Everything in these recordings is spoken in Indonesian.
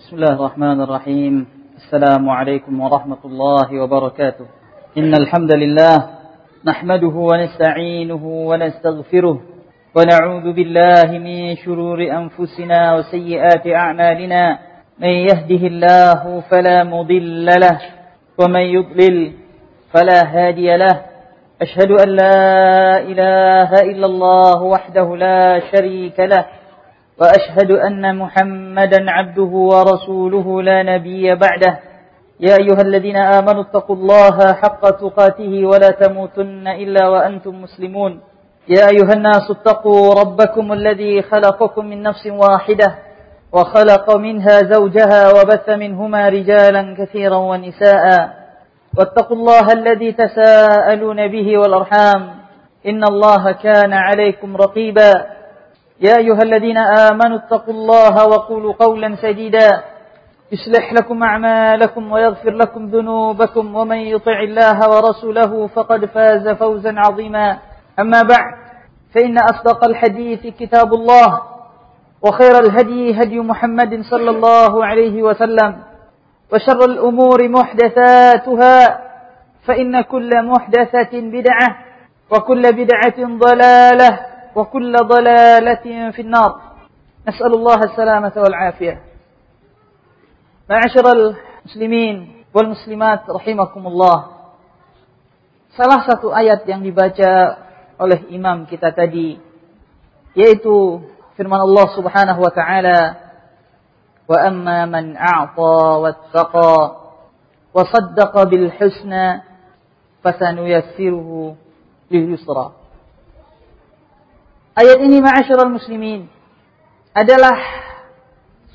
بسم الله الرحمن الرحيم. السلام عليكم ورحمة الله وبركاته. إن الحمد لله نحمده ونستعينه ونستغفره ونعوذ بالله من شرور أنفسنا وسيئات أعمالنا. من يهده الله فلا مضل له ومن يضلل فلا هادي له. أشهد أن لا إله إلا الله وحده لا شريك له وأشهد أن محمدا عبده ورسوله لا نبي بعده. يا أيها الذين آمنوا اتقوا الله حق تقاته ولا تموتن إلا وأنتم مسلمون. يا أيها الناس اتقوا ربكم الذي خلقكم من نفس واحدة وخلق منها زوجها وبث منهما رجالا كثيرا ونساء. واتقوا الله الذي تساءلون به والأرحام إن الله كان عليكم رقيبا. يا أيها الذين آمنوا اتقوا الله وقولوا قولا سديدا يصلح لكم أعمالكم ويغفر لكم ذنوبكم ومن يطع الله ورسوله فقد فاز فوزا عظيما. أما بعد فإن أصدق الحديث كتاب الله وخير الهدي هدي محمد صلى الله عليه وسلم وشر الأمور محدثاتها فإن كل محدثة بدعة وكل بدعة ضلالة وكل ضلالة في النار. نسأل الله السلامة والعافية. معاشر المسلمين والmuslimat rahimakumullah. Salah satu ayat yang dibaca oleh imam kita tadi yaitu firman Allah Subhanahu wa taala, wa amma man a'ta wattaqa wa saddaqa bil husna fasanuyassiruhu lil yusra. Ayat ini ma'asyiral muslimin adalah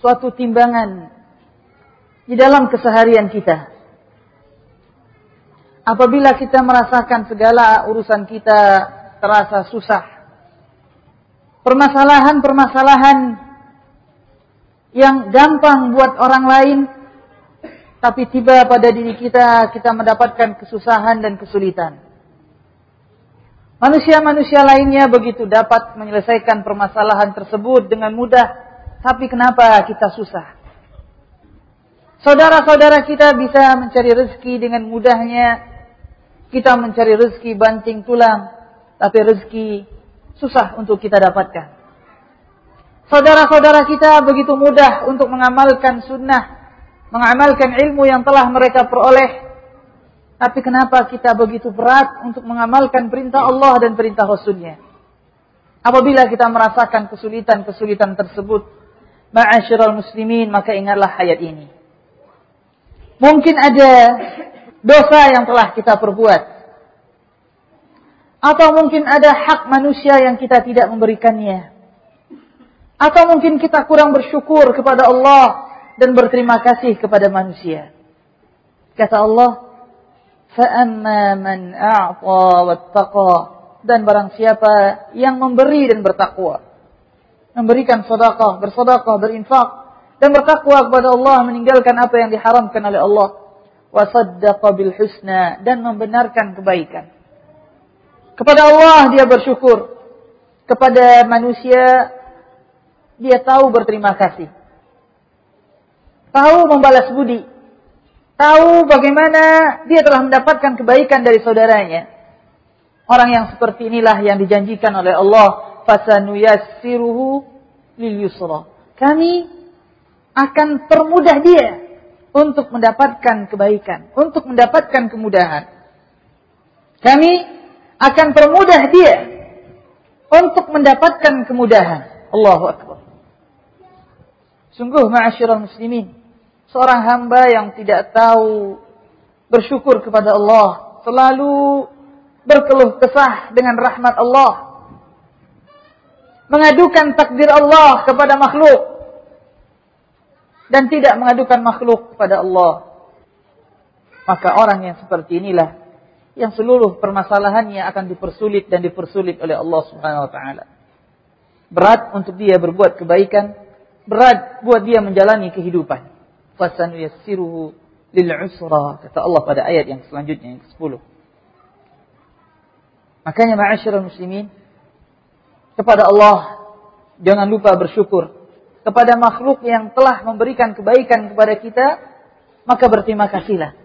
suatu timbangan di dalam keseharian kita. Apabila kita merasakan segala urusan kita terasa susah, permasalahan-permasalahan yang gampang buat orang lain, tapi tiba pada diri kita mendapatkan kesusahan dan kesulitan. Manusia-manusia lainnya begitu dapat menyelesaikan permasalahan tersebut dengan mudah, tapi kenapa kita susah? Saudara-saudara kita bisa mencari rezeki dengan mudahnya, kita mencari rezeki banting tulang, tapi rezeki susah untuk kita dapatkan. Saudara-saudara kita begitu mudah untuk mengamalkan sunnah, mengamalkan ilmu yang telah mereka peroleh, tapi kenapa kita begitu berat untuk mengamalkan perintah Allah dan perintah Rasul-Nya? Apabila kita merasakan kesulitan-kesulitan tersebut, ma'asyiral muslimin, maka ingatlah ayat ini. Mungkin ada dosa yang telah kita perbuat, atau mungkin ada hak manusia yang kita tidak memberikannya, atau mungkin kita kurang bersyukur kepada Allah dan berterima kasih kepada manusia. Kata Allah, فَأَمَّا مَنْ أَعْطَى وَاتَّقَى, dan barang siapa yang memberi dan bertakwa, memberikan sedekah, bersedekah, berinfak dan bertakwa kepada Allah, meninggalkan apa yang diharamkan oleh Allah, وَصَدَّقَ بِالْحُسْنَى, dan membenarkan kebaikan. Kepada Allah dia bersyukur, kepada manusia dia tahu berterima kasih, tahu membalas budi, tahu bagaimana dia telah mendapatkan kebaikan dari saudaranya. Orang yang seperti inilah yang dijanjikan oleh Allah, fasanuyassiruhu lil yusra. Kami akan permudah dia untuk mendapatkan kebaikan, untuk mendapatkan kemudahan. Kami akan permudah dia untuk mendapatkan kemudahan. Allahu akbar. Sungguh ma'asyiral muslimin, seorang hamba yang tidak tahu bersyukur kepada Allah, selalu berkeluh kesah dengan rahmat Allah, mengadukan takdir Allah kepada makhluk, dan tidak mengadukan makhluk kepada Allah. Maka orang yang seperti inilah yang seluruh permasalahannya akan dipersulit dan dipersulit oleh Allah Subhanahu wa taala. Berat untuk dia berbuat kebaikan, berat buat dia menjalani kehidupan. Fasanuyassiruhu lil usra, kata Allah pada ayat yang selanjutnya, yang ke-10. Makanya ma'asyiral muslimin, kepada Allah jangan lupa bersyukur. kepada makhluk yang telah memberikan kebaikan kepada kita, maka berterima kasihlah.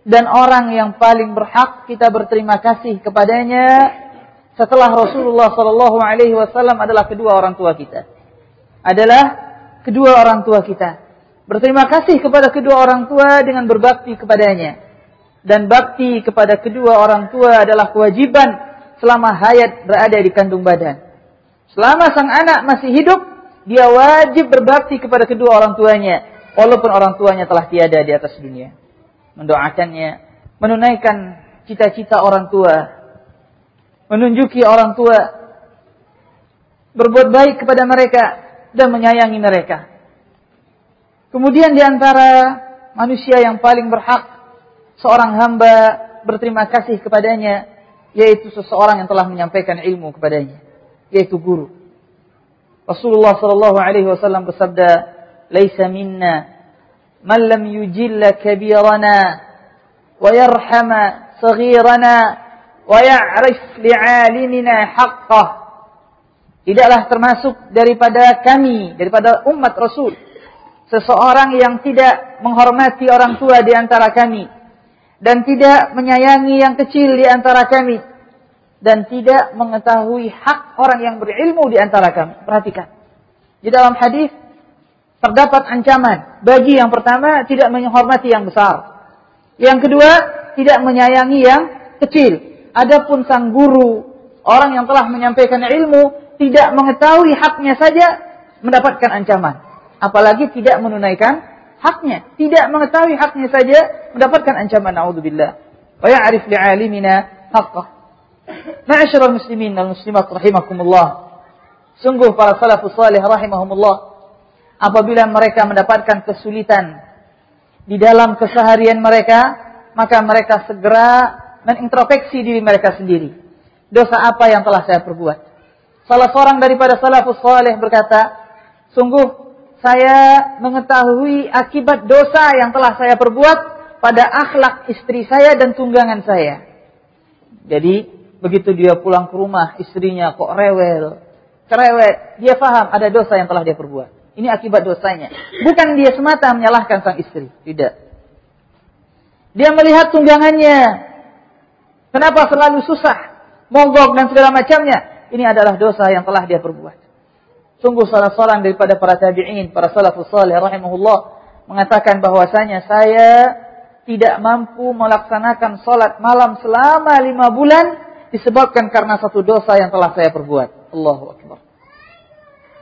Dan orang yang paling berhak kita berterima kasih kepadanya setelah Rasulullah SAW adalah kedua orang tua kita. Berterima kasih kepada kedua orang tua dengan berbakti kepadanya. Dan bakti kepada kedua orang tua adalah kewajiban selama hayat berada di kandung badan. Selama sang anak masih hidup, dia wajib berbakti kepada kedua orang tuanya, walaupun orang tuanya telah tiada di atas dunia. Mendoakannya, menunaikan cita-cita orang tua, menunjuki orang tua, berbuat baik kepada mereka, dan menyayangi mereka. Kemudian di antara manusia yang paling berhak seorang hamba berterima kasih kepadanya, yaitu seseorang yang telah menyampaikan ilmu kepadanya, yaitu guru. Rasulullah SAW bersabda, "Laisa minna man lam yujilla kabirana wa yarhama saghirana wa ya'rif li'alimina haqqah." Tidaklah termasuk daripada kami, daripada umat Rasul, seseorang yang tidak menghormati orang tua di antara kami, dan tidak menyayangi yang kecil di antara kami, dan tidak mengetahui hak orang yang berilmu di antara kami. Perhatikan. Di dalam hadis terdapat ancaman. Bagi yang pertama, tidak menghormati yang besar. Yang kedua, tidak menyayangi yang kecil. Adapun sang guru, orang yang telah menyampaikan ilmu, tidak mengetahui haknya saja mendapatkan ancaman. Apalagi tidak menunaikan haknya. Tidak mengetahui haknya saja mendapatkan ancaman. Na'udzubillah. Wa ya'rif li'alimina haqqah. Ma'asyiral muslimin wal muslimat rahimakumullah. Sungguh para salafus salih rahimahumullah, apabila mereka mendapatkan kesulitan di dalam keseharian mereka, maka mereka segera menintrospeksi diri mereka sendiri. Dosa apa yang telah saya perbuat? Salah seorang daripada salafus salih berkata, sungguh saya mengetahui akibat dosa yang telah saya perbuat pada akhlak istri saya dan tunggangan saya. Jadi begitu dia pulang ke rumah, istrinya kok rewel, cerewet, dia faham ada dosa yang telah dia perbuat. Ini akibat dosanya. Bukan dia semata menyalahkan sang istri, tidak. Dia melihat tunggangannya, kenapa selalu susah, mogok dan segala macamnya. Ini adalah dosa yang telah dia perbuat. Sungguh salah seorang daripada para tabi'in, para salafus salih rahimahullah, mengatakan bahwasanya saya tidak mampu melaksanakan salat malam selama 5 bulan disebabkan karena satu dosa yang telah saya perbuat. Allahu Akbar.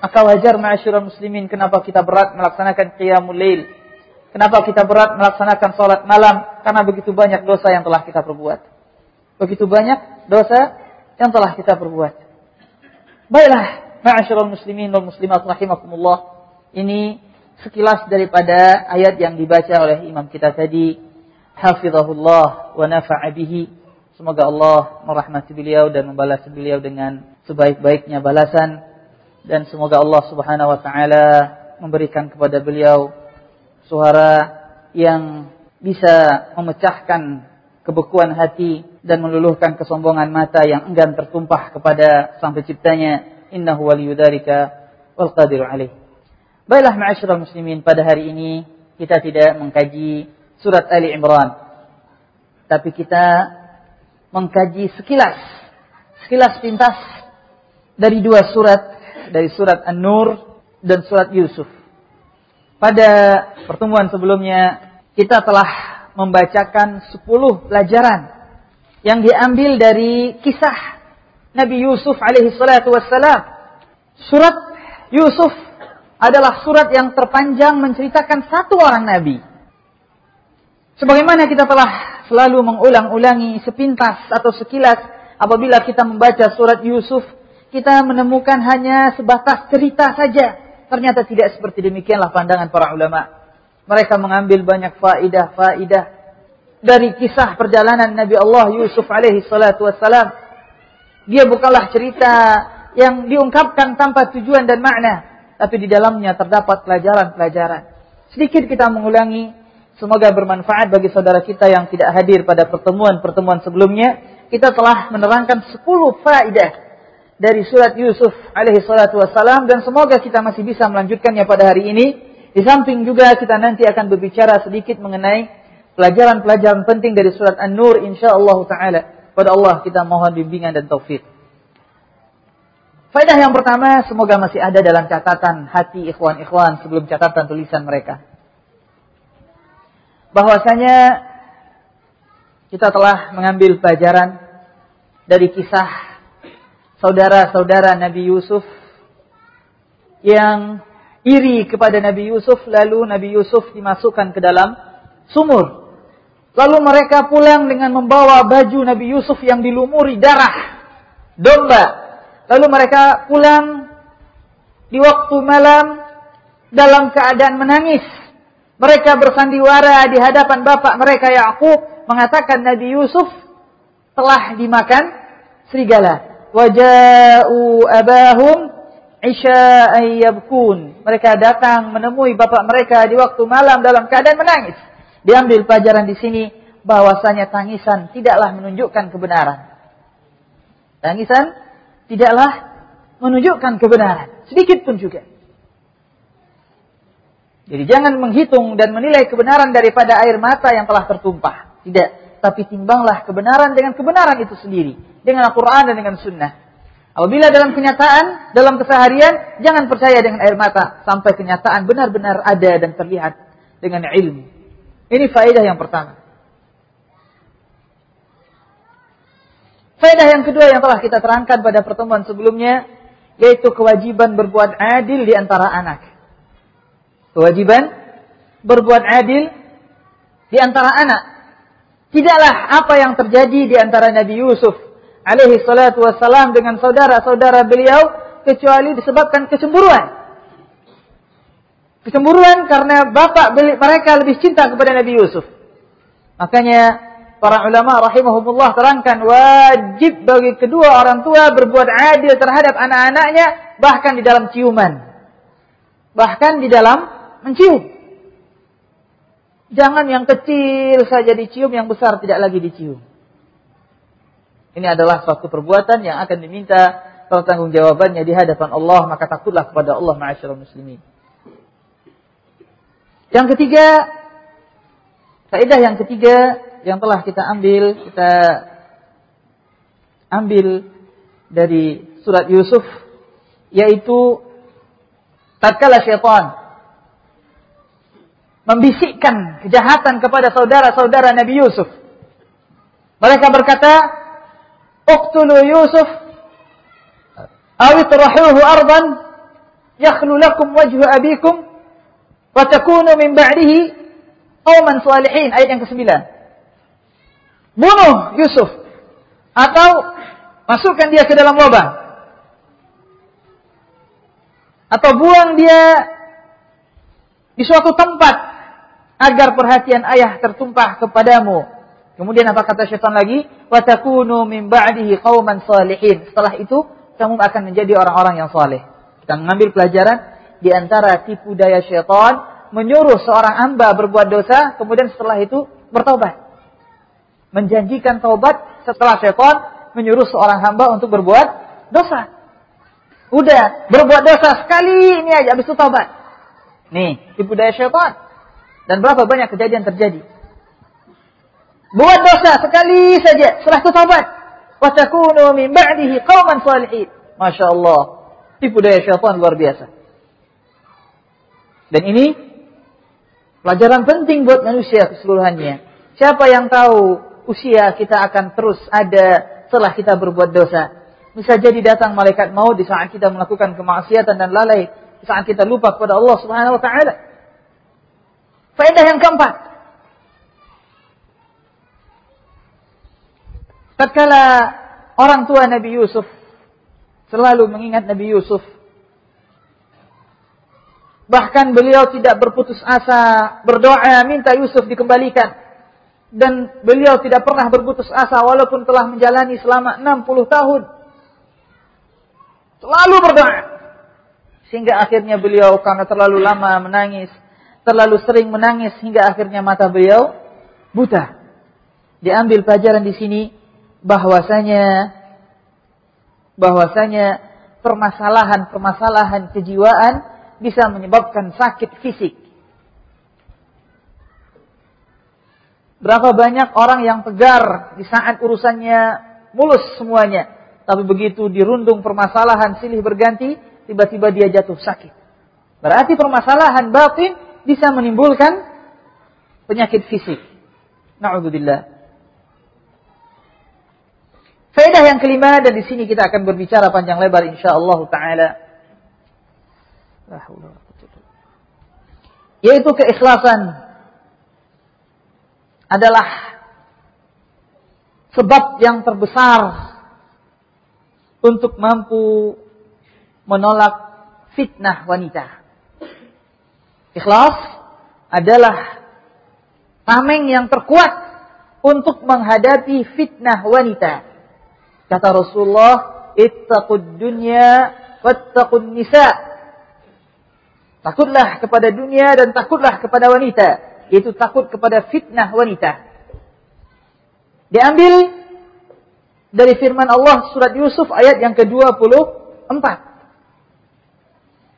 Maka wajar ma'asyiral muslimin, kenapa kita berat melaksanakan qiyamul lail? Kenapa kita berat melaksanakan salat malam? Karena begitu banyak dosa yang telah kita perbuat. Begitu banyak dosa yang telah kita perbuat. Baiklah, ma'asyiral muslimin wal muslimat rahimakumullah. Ini sekilas daripada ayat yang dibaca oleh imam kita tadi. Hafizahullah wa nafa'a bihi. Semoga Allah merahmati beliau dan membalas beliau dengan sebaik-baiknya balasan. Dan semoga Allah subhanahu wa ta'ala memberikan kepada beliau suara yang bisa memecahkan kebekuan hati dan meluluhkan kesombongan mata yang enggan tertumpah kepada sang penciptanya. Innahu waliyudzalika wal qadiru alaih. Baiklah ma'asyiral muslimin, pada hari ini kita tidak mengkaji surat Ali Imran, tapi kita mengkaji sekilas pintas dari 2 surat, dari surat An-Nur dan surat Yusuf. Pada pertemuan sebelumnya kita telah membacakan 10 pelajaran yang diambil dari kisah Nabi Yusuf alaihi salatu wassalam. Surat Yusuf adalah surat yang terpanjang menceritakan satu orang nabi. Sebagaimana kita telah selalu mengulang-ulangi sepintas atau sekilas, apabila kita membaca surat Yusuf, kita menemukan hanya sebatas cerita saja. Ternyata tidak seperti demikianlah pandangan para ulama. Mereka mengambil banyak faidah dari kisah perjalanan Nabi Allah Yusuf alaihi salatu wassalam. Dia bukanlah cerita yang diungkapkan tanpa tujuan dan makna, tapi di dalamnya terdapat pelajaran-pelajaran. Sedikit kita mengulangi, semoga bermanfaat bagi saudara kita yang tidak hadir pada pertemuan-pertemuan sebelumnya. Kita telah menerangkan 10 faedah dari surat Yusuf alaihi salatu wassalam, dan semoga kita masih bisa melanjutkannya pada hari ini. Di samping juga kita nanti akan berbicara sedikit mengenai pelajaran-pelajaran penting dari surat An-Nur insyaallah taala. Pada Allah kita mohon bimbingan dan taufik. Faedah yang pertama semoga masih ada dalam catatan hati ikhwan-ikhwan sebelum catatan tulisan mereka. Bahwasanya kita telah mengambil pelajaran dari kisah saudara-saudara Nabi Yusuf yang iri kepada Nabi Yusuf, lalu Nabi Yusuf dimasukkan ke dalam sumur. Lalu mereka pulang dengan membawa baju Nabi Yusuf yang dilumuri darah domba. Lalu mereka pulang di waktu malam dalam keadaan menangis. Mereka bersandiwara di hadapan bapak mereka Yakub, mengatakan Nabi Yusuf telah dimakan serigala. Waja'u abahum isya'an yabkun. Mereka datang menemui bapak mereka di waktu malam dalam keadaan menangis. Diambil pelajaran di sini bahwasanya tangisan tidaklah menunjukkan kebenaran. Tangisan tidaklah menunjukkan kebenaran, sedikit pun juga. Jadi jangan menghitung dan menilai kebenaran daripada air mata yang telah tertumpah. Tidak, tapi timbanglah kebenaran dengan kebenaran itu sendiri, dengan Al-Quran dan dengan Sunnah. Apabila dalam kenyataan, dalam keseharian, jangan percaya dengan air mata sampai kenyataan benar-benar ada dan terlihat dengan ilmu. Ini faedah yang pertama. Faedah yang kedua yang telah kita terangkan pada pertemuan sebelumnya, yaitu kewajiban berbuat adil di antara anak. Kewajiban berbuat adil di antara anak. Tidaklah apa yang terjadi di antara Nabi Yusuf alaihi salatu wassalam dengan saudara-saudara beliau kecuali disebabkan kecemburuan. Kecemburuan karena bapak mereka lebih cinta kepada Nabi Yusuf. Makanya para ulama rahimahumullah terangkan wajib bagi kedua orang tua berbuat adil terhadap anak-anaknya, bahkan di dalam ciuman. Bahkan di dalam mencium. Jangan yang kecil saja dicium, yang besar tidak lagi dicium. Ini adalah suatu perbuatan yang akan diminta pertanggungjawabannya di hadapan Allah, maka takutlah kepada Allah ma'asyiral muslimin. Yang ketiga, faedah yang ketiga yang telah kita ambil dari surat Yusuf, yaitu tatkala syaitan membisikkan kejahatan kepada saudara-saudara Nabi Yusuf. Mereka berkata, "Uqtulu Yusuf aw itrahuhu ardan yakhlu lakum wajhu abikum wa takunu min ba'dihi qauman salihin." Ayat yang ke-9. Bunuh Yusuf atau masukkan dia ke dalam lubang, atau buang dia di suatu tempat agar perhatian ayah tertumpah kepadamu. Kemudian apa kata syaitan lagi? Wa takunu min ba'dihi qauman salihin. Setelah itu kamu akan menjadi orang-orang yang saleh. Kita mengambil pelajaran di antara tipu daya syaitan, menyuruh seorang hamba berbuat dosa, kemudian setelah itu bertaubat. Menjanjikan taubat setelah syaitan menyuruh seorang hamba untuk berbuat dosa. Udah, berbuat dosa sekali ini aja, habis itu taubat. Nih, tipu daya syaitan. Dan berapa banyak kejadian terjadi. Buat dosa sekali saja, setelah itu taubat. Wa takunu min ba'dihi qauman salihin. Masya Allah, tipu daya syaitan luar biasa. Dan ini pelajaran penting buat manusia keseluruhannya. Siapa yang tahu usia kita akan terus ada setelah kita berbuat dosa. Bisa jadi datang malaikat maut di saat kita melakukan kemaksiatan dan lalai, di saat kita lupa kepada Allah Subhanahu wa taala. Faedah yang keempat. Tatkala orang tua Nabi Yusuf selalu mengingat Nabi Yusuf, bahkan beliau tidak berputus asa, berdoa minta Yusuf dikembalikan. Dan beliau tidak pernah berputus asa walaupun telah menjalani selama 60 tahun. Selalu berdoa. Sehingga akhirnya beliau karena terlalu lama menangis, terlalu sering menangis hingga akhirnya mata beliau buta. Diambil pelajaran di sini bahwasanya bahwasanya permasalahan-permasalahan kejiwaan bisa menyebabkan sakit fisik. Berapa banyak orang yang tegar di saat urusannya mulus semuanya, tapi begitu dirundung permasalahan silih berganti, tiba-tiba dia jatuh sakit. Berarti permasalahan batin bisa menimbulkan penyakit fisik. Na'udzubillah. Faedah yang kelima, dan di sini kita akan berbicara panjang lebar insyaallah taala, yaitu keikhlasan adalah sebab yang terbesar untuk mampu menolak fitnah wanita. Ikhlas adalah tameng yang terkuat untuk menghadapi fitnah wanita. Kata Rasulullah, ittaqud dunya wattaqun nisa. Takutlah kepada dunia dan takutlah kepada wanita. Itu takut kepada fitnah wanita. Diambil dari firman Allah surat Yusuf ayat yang ke-24.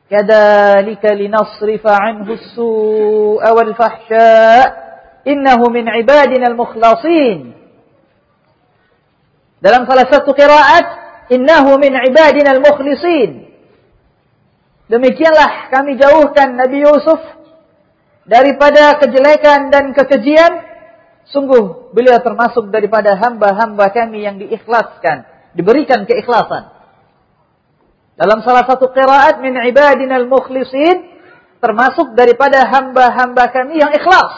Kadzalika linasrifa 'anhu as-su'a wal fahsya' innahu min 'ibadina al-mukhlasin. Dalam salah satu qiraat, innahu min 'ibadina al-mukhlasin. Demikianlah kami jauhkan Nabi Yusuf daripada kejelekan dan kekejian. Sungguh beliau termasuk daripada hamba-hamba kami yang diikhlaskan, diberikan keikhlasan. Dalam salah satu qiraat, min ibadinal mukhlisin, termasuk daripada hamba-hamba kami yang ikhlas.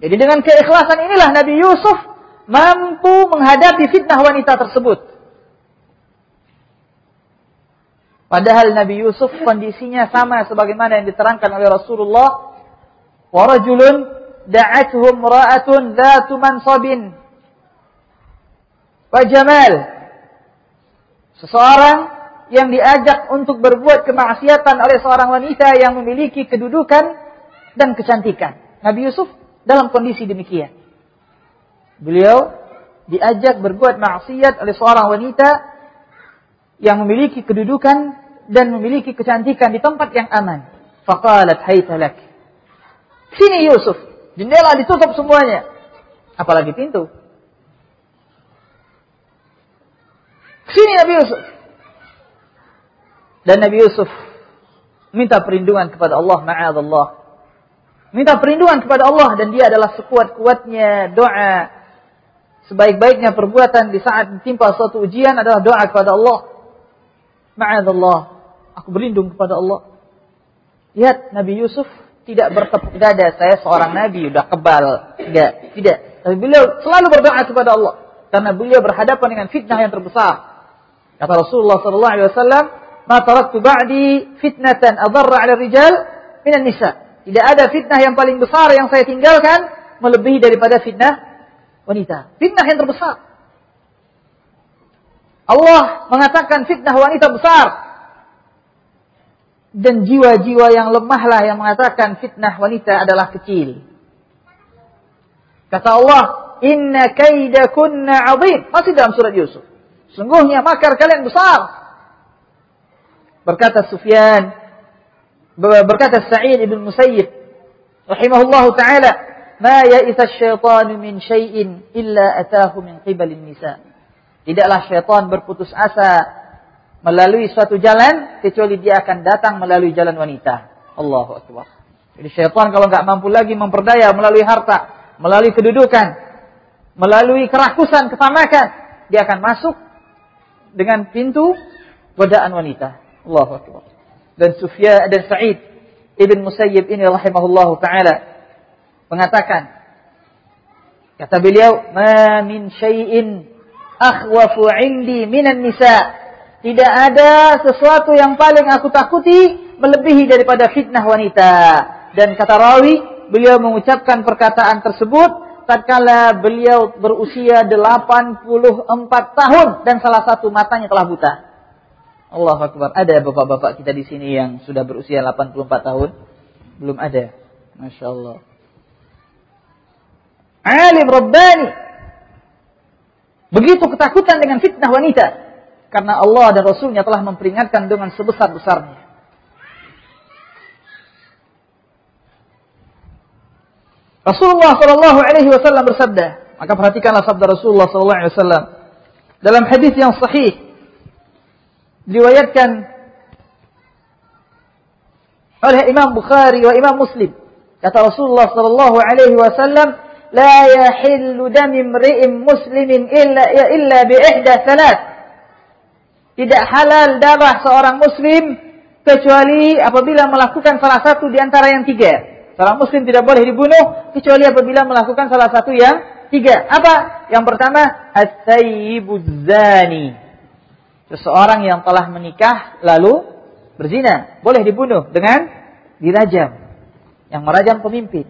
Jadi dengan keikhlasan inilah Nabi Yusuf mampu menghadapi fitnah wanita tersebut. Padahal Nabi Yusuf kondisinya sama sebagaimana yang diterangkan oleh Rasulullah. Wa rajulun da'athu imra'atun dzatu mansabin wa jamal. Seseorang yang diajak untuk berbuat kemaksiatan oleh seorang wanita yang memiliki kedudukan dan kecantikan. Nabi Yusuf dalam kondisi demikian. Beliau diajak berbuat maksiat oleh seorang wanita yang memiliki kedudukan dan memiliki kecantikan di tempat yang aman. Faqalat hayta lak. Sini Yusuf, jendela ditutup semuanya, apalagi pintu. Sini Nabi Yusuf. Dan Nabi Yusuf minta perlindungan kepada Allah, ma'adallah. Minta perlindungan kepada Allah, dan dia adalah sekuat-kuatnya doa. Sebaik-baiknya perbuatan di saat ditimpa suatu ujian adalah doa kepada Allah. Ma'adallah, aku berlindung kepada Allah. Lihat, Nabi Yusuf tidak bertepuk dada, saya seorang nabi, udah kebal. Tidak. Tapi beliau selalu berdoa kepada Allah. Karena beliau berhadapan dengan fitnah yang terbesar. Kata Rasulullah SAW, ma taraktu ba'di fitnatan adarra 'ala rijal minan nisa. Tidak ada fitnah yang paling besar yang saya tinggalkan melebihi daripada fitnah wanita. Fitnah yang terbesar. Allah mengatakan fitnah wanita besar. Dan jiwa-jiwa yang lemahlah yang mengatakan fitnah wanita adalah kecil. Kata Allah, inna kaidakunna 'azim. Masih dalam surat Yusuf. Sungguhnya makar kalian besar. Berkata Sa'id ibn Musayyib rahimahullahu ta'ala, ma ya'isa asy-syaitanu min syai'in illa ataahu min qibalin nisa. Tidaklah syaitan berputus asa melalui suatu jalan kecuali dia akan datang melalui jalan wanita. Allahu akbar. Jadi syaitan kalau enggak mampu lagi memperdaya melalui harta, melalui kedudukan, melalui kerakusan, ketamakan, dia akan masuk dengan pintu godaan wanita. Allahu akbar. Dan Sa'id ibn Musayyib ini rahimahullahu taala mengatakan, kata beliau, ma min syai'in akhwafu 'indi minan nisa. Tidak ada sesuatu yang paling aku takuti melebihi daripada fitnah wanita. Dan kata rawi, beliau mengucapkan perkataan tersebut tatkala beliau berusia 84 tahun dan salah satu matanya telah buta. Allahu akbar. Ada bapak-bapak kita di sini yang sudah berusia 84 tahun? Belum ada. Masya Allah. Alim Rabbani. Begitu ketakutan dengan fitnah wanita. Karena Allah dan Rasulnya telah memperingatkan dengan sebesar-besarnya. Rasulullah SAW bersabda, maka perhatikanlah sabda Rasulullah SAW dalam hadis yang sahih, diriwayatkan oleh Imam Bukhari wa Imam Muslim. Kata Rasulullah SAW, la yahillu dam imri'in muslimin illa bi ihda thalath. Tidak halal darah seorang muslim kecuali apabila melakukan salah satu di antara yang tiga. Seorang muslim tidak boleh dibunuh kecuali apabila melakukan salah satu yang tiga. Apa? Yang pertama, as-sayyibuz zani. Seseorang yang telah menikah lalu berzina, boleh dibunuh dengan dirajam. Yang merajam pemimpin.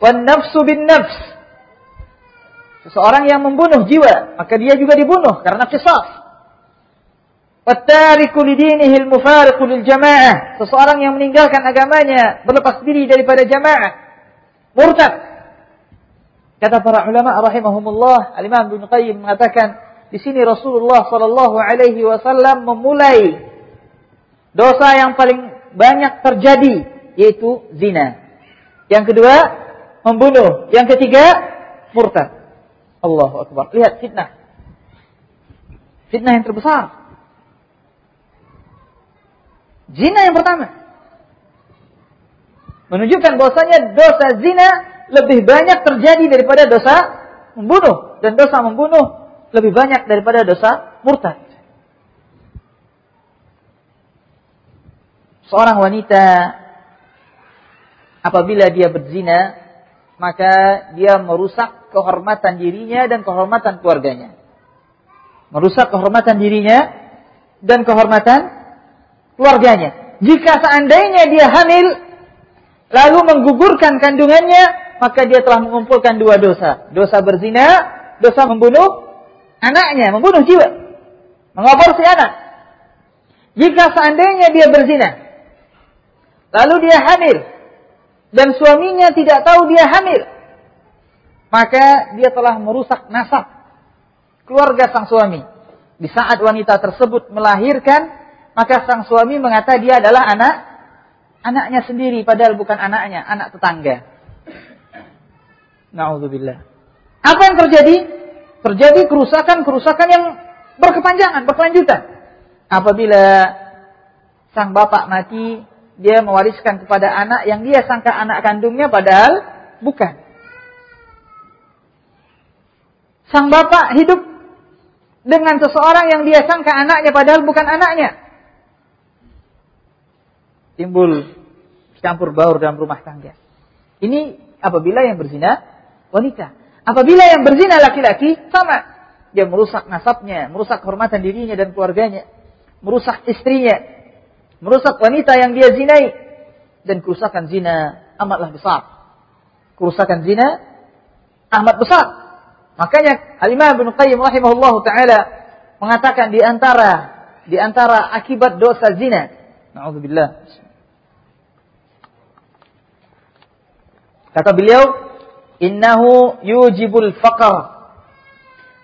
Wan nafsu bin nafs. Seseorang yang membunuh jiwa, maka dia juga dibunuh karena qisas. Wattariku lidinihi al-mufariqu lil jamaah. Seseorang yang meninggalkan agamanya, berlepas diri daripada jamaah, murtad. Kata para ulama rahimahumullah, Al-Imam Ibnu Qayyim mengatakan, di sini Rasulullah sallallahu alaihi wasallam memulai dosa yang paling banyak terjadi, yaitu zina. Yang kedua, membunuh. Yang ketiga, murtad. Allahu akbar. Lihat fitnah. Fitnah yang terbesar. Zina yang pertama. Menunjukkan bahwasanya dosa zina lebih banyak terjadi daripada dosa membunuh. Dan dosa membunuh lebih banyak daripada dosa murtad. Seorang wanita apabila dia berzina, maka dia merusak kehormatan dirinya dan kehormatan keluarganya. Merusak kehormatan dirinya dan kehormatan keluarganya. Jika seandainya dia hamil, lalu menggugurkan kandungannya, maka dia telah mengumpulkan dua dosa. Dosa berzina, dosa membunuh anaknya, membunuh jiwa, mengaborsi anak. Jika seandainya dia berzina, lalu dia hamil, dan suaminya tidak tahu dia hamil, maka dia telah merusak nasab keluarga sang suami. Di saat wanita tersebut melahirkan, maka sang suami mengata dia adalah anaknya sendiri, padahal bukan anaknya, anak tetangga. Na'udzubillah. Apa yang terjadi? Terjadi kerusakan yang berkepanjangan, berkelanjutan. Apabila sang bapak mati, dia mewariskan kepada anak yang dia sangka anak kandungnya, padahal bukan. Sang bapak hidup dengan seseorang yang dia sangka anaknya, padahal bukan anaknya. Timbul campur baur dalam rumah tangga. Ini apabila yang berzina wanita. Apabila yang berzina laki-laki, sama. Dia merusak nasabnya, merusak kehormatan dirinya dan keluarganya. Merusak istrinya. Merusak wanita yang dia zinai. Dan kerusakan zina amatlah besar. Kerusakan zina amat besar. Makanya Al-Imam Ibnu Qayyim rahimahullahu ta'ala mengatakan di antara akibat dosa zina. Na'udzubillah. Kata beliau, innahu yujibul faqr,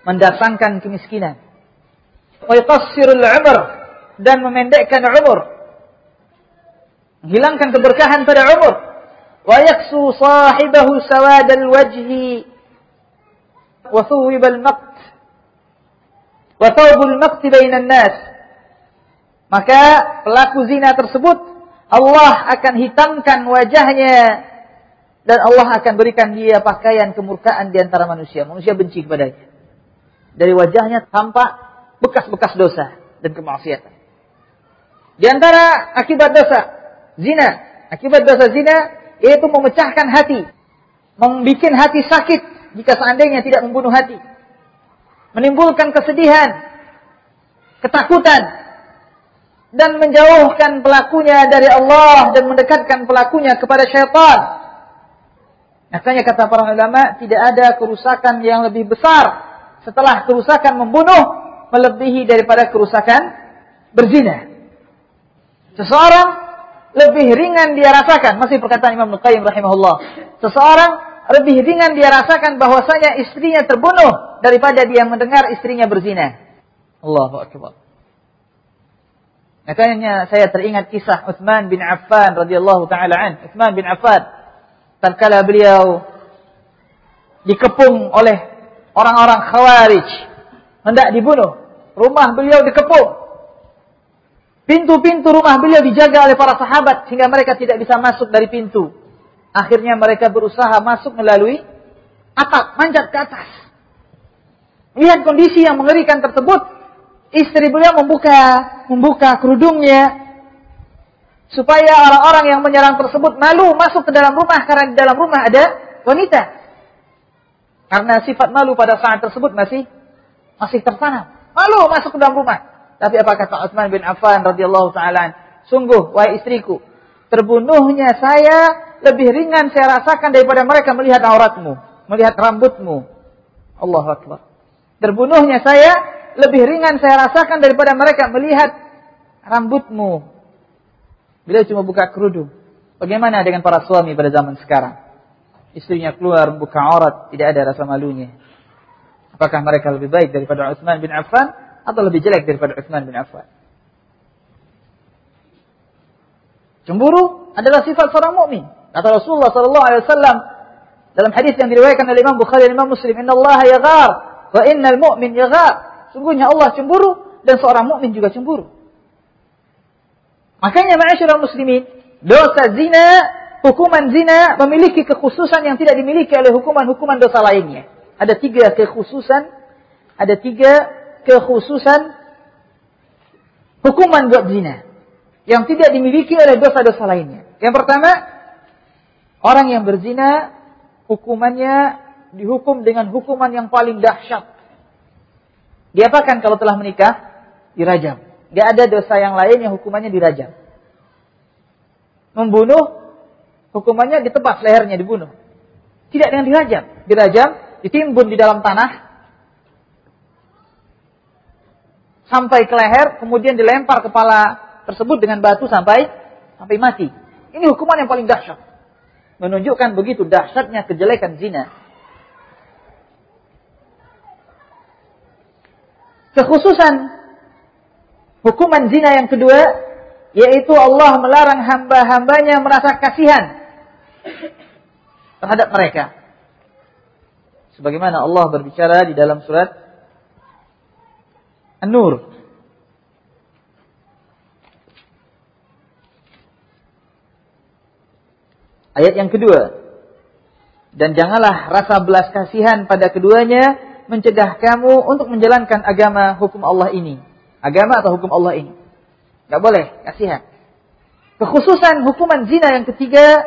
mendatangkan kemiskinan. Wa yuqassirul umr, dan memendekkan umur. Menghilangkan keberkahan pada umur. Wa yaksu sahibahu sawadal wajhi wa thuwibal maqt wa thawbul maqt bainan nas. Maka pelaku zina tersebut Allah akan hitamkan wajahnya dan Allah akan berikan dia pakaian kemurkaan di antara manusia. Manusia benci kepadanya. Dari wajahnya tampak bekas-bekas dosa dan kemaksiatan. Di antara akibat dosa zina, yaitu memecahkan hati, membuat hati sakit jika seandainya tidak membunuh hati, menimbulkan kesedihan, ketakutan, dan menjauhkan pelakunya dari Allah dan mendekatkan pelakunya kepada syaitan. Makanya kata para ulama, tidak ada kerusakan yang lebih besar setelah kerusakan membunuh melebihi daripada kerusakan berzina. Seseorang lebih ringan dia rasakan, masih perkataan Imam Ibnu Qayyim rahimahullah. Seseorang lebih ringan dia rasakan bahwasanya istrinya terbunuh daripada dia mendengar istrinya berzina. Allahu akbar. Makanya saya teringat kisah Utsman bin Affan radhiyallahu taala an. Utsman bin Affan tatkala beliau dikepung oleh orang-orang Khawarij, hendak dibunuh, rumah beliau dikepung. Pintu-pintu rumah beliau dijaga oleh para sahabat sehingga mereka tidak bisa masuk dari pintu. Akhirnya mereka berusaha masuk melalui atap, manjat ke atas. Lihat kondisi yang mengerikan tersebut, istri beliau membuka kerudungnya supaya orang-orang yang menyerang tersebut malu masuk ke dalam rumah karena di dalam rumah ada wanita. Karena sifat malu pada saat tersebut masih tertanam. Malu masuk ke dalam rumah. Tapi apa kata Utsman bin Affan radhiyallahu taala? Sungguh wahai istriku, terbunuhnya saya lebih ringan saya rasakan daripada mereka melihat auratmu, melihat rambutmu. Allahu akbar. Terbunuhnya saya lebih ringan saya rasakan daripada mereka melihat rambutmu. Beliau cuma buka kerudung. Bagaimana dengan para suami pada zaman sekarang? Istrinya keluar membuka aurat, tidak ada rasa malunya. Apakah mereka lebih baik daripada Utsman bin Affan atau lebih jelek daripada Utsman bin Affan? Cemburu adalah sifat seorang mukmin. Kata Rasulullah sallallahu alaihi wasallam dalam hadis yang diriwayatkan oleh Imam Bukhari dan Imam Muslim, "Innallaha yaghar wa innal mu'min yaghar." Sungguhnya Allah cemburu dan seorang mukmin juga cemburu. Makanya ma'asyiral muslimin, dosa zina, hukuman zina memiliki kekhususan yang tidak dimiliki oleh hukuman-hukuman dosa lainnya. Ada tiga kekhususan hukuman buat zina yang tidak dimiliki oleh dosa-dosa lainnya. Yang pertama, orang yang berzina hukumannya dihukum dengan hukuman yang paling dahsyat. Diapakan kalau telah menikah? Dirajam. Tidak ada dosa yang lain yang hukumannya dirajam. Membunuh hukumannya ditebas lehernya, dibunuh. Tidak dengan dirajam. Dirajam, ditimbun di dalam tanah sampai ke leher, kemudian dilempar kepala tersebut dengan batu sampai mati. Ini hukuman yang paling dahsyat. Menunjukkan begitu dahsyatnya kejelekan zina. Kekhususan hukuman zina yang kedua, yaitu Allah melarang hamba-hambanya merasa kasihan terhadap mereka. Sebagaimana Allah berbicara di dalam surat An-Nur. Ayat yang kedua. Dan janganlah rasa belas kasihan pada keduanya mencegah kamu untuk menjalankan agama hukum Allah ini. Agama atau hukum Allah ini. Tidak boleh kasihan. Kekhususan hukuman zina yang ketiga,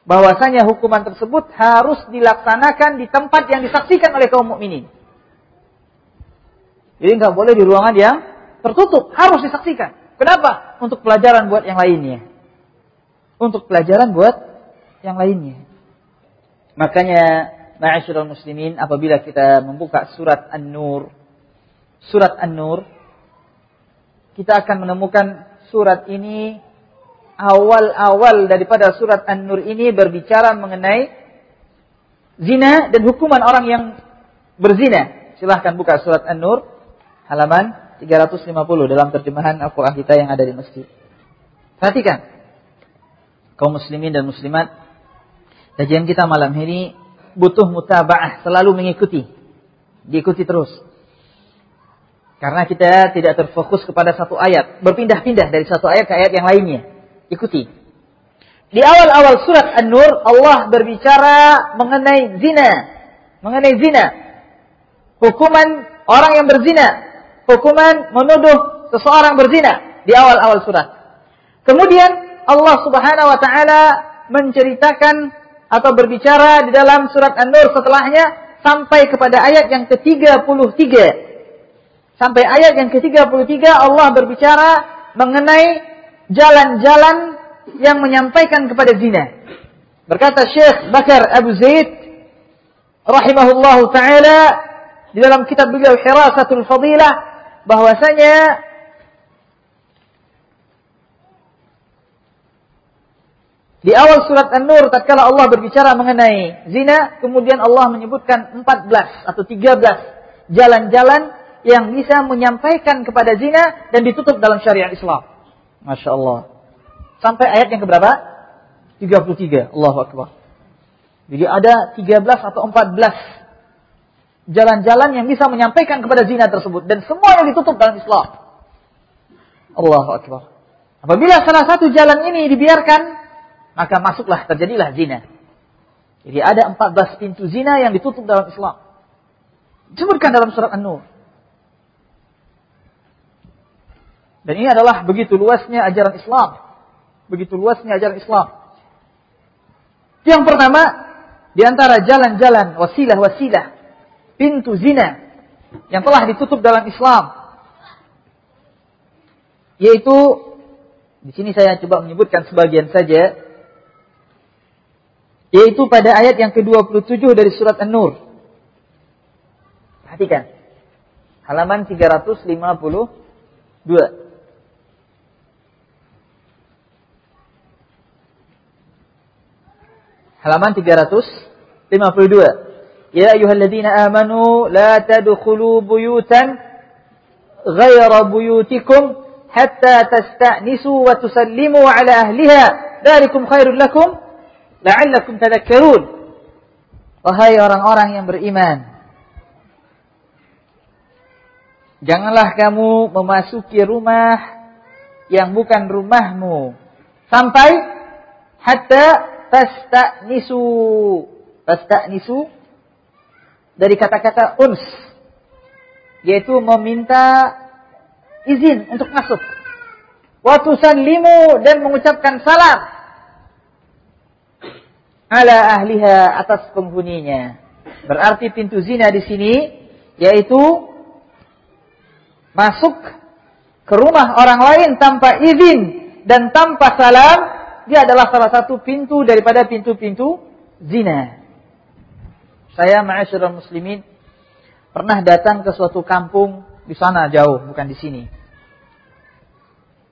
bahwasanya hukuman tersebut harus dilaksanakan di tempat yang disaksikan oleh kaum mukminin. Jadi nggak boleh di ruangan yang tertutup, harus disaksikan. Kenapa? Untuk pelajaran buat yang lainnya. Untuk pelajaran buat yang lainnya. Makanya, ma'asyiral muslimin, apabila kita membuka surat An-Nur, kita akan menemukan surat ini awal-awal daripada surat An-Nur ini berbicara mengenai zina dan hukuman orang yang berzina. Silahkan buka surat An-Nur halaman 350 dalam terjemahan Al-Quran kita yang ada di masjid. Perhatikan, kaum muslimin dan muslimat, kajian kita malam ini butuh mutaba'ah, selalu mengikuti, diikuti terus. Karena kita tidak terfokus kepada satu ayat, berpindah-pindah dari satu ayat ke ayat yang lainnya. Ikuti. Di awal-awal surat An-Nur, Allah berbicara mengenai zina. Hukuman orang yang berzina. Hukuman menuduh seseorang berzina di awal-awal surat. Kemudian Allah Subhanahu wa taala menceritakan atau berbicara di dalam surat An-Nur setelahnya sampai kepada ayat yang ke-33. Sampai ayat yang ke-33 Allah berbicara mengenai jalan-jalan yang menyampaikan kepada zina. Berkata Syekh Bakar Abu Zaid rahimahullahu taala di dalam kitab beliau Hirasatul Fadilah, bahwasanya Di awal surat An-Nur, tatkala Allah berbicara mengenai zina, kemudian Allah menyebutkan 14 atau 13 jalan-jalan yang bisa menyampaikan kepada zina dan ditutup dalam syariat Islam. Masya Allah. Sampai ayat yang keberapa? 33. Allahu Akbar. Jadi ada 13 atau 14 jalan-jalan yang bisa menyampaikan kepada zina tersebut. Dan semua yang ditutup dalam Islam. Allahu Akbar. Apabila salah satu jalan ini dibiarkan, maka masuklah, terjadilah zina. Jadi ada 14 pintu zina yang ditutup dalam Islam. Disebutkan dalam surat An-Nur. Dan ini adalah begitu luasnya ajaran Islam. Begitu luasnya ajaran Islam. Yang pertama, di antara jalan-jalan, wasilah-wasilah, pintu zina yang telah ditutup dalam Islam, yaitu, di sini saya coba menyebutkan sebagian saja, yaitu pada ayat yang ke-27 dari surat An-Nur. Perhatikan. Halaman 352. Halaman 352. Ya ayyuhalladzina amanu la tadkhulu buyutan ghaira buyutikum hatta tasta'nisu wa tusallimu ala ahliha. Dzalikum khairul lakum la'allakum tadhakkarun. Wahai orang-orang yang beriman, janganlah kamu memasuki rumah yang bukan rumahmu sampai hatta tasta'nisu. Tasta'nisu dari kata-kata uns, yaitu meminta izin untuk masuk. Wa tusallimu, dan mengucapkan salam ala ahliha, atas penghuninya. Berarti pintu zina di sini yaitu masuk ke rumah orang lain tanpa izin dan tanpa salam. Dia adalah salah satu pintu daripada pintu-pintu zina. Saya, ma'asyiral muslimin, pernah datang ke suatu kampung di sana jauh, bukan di sini.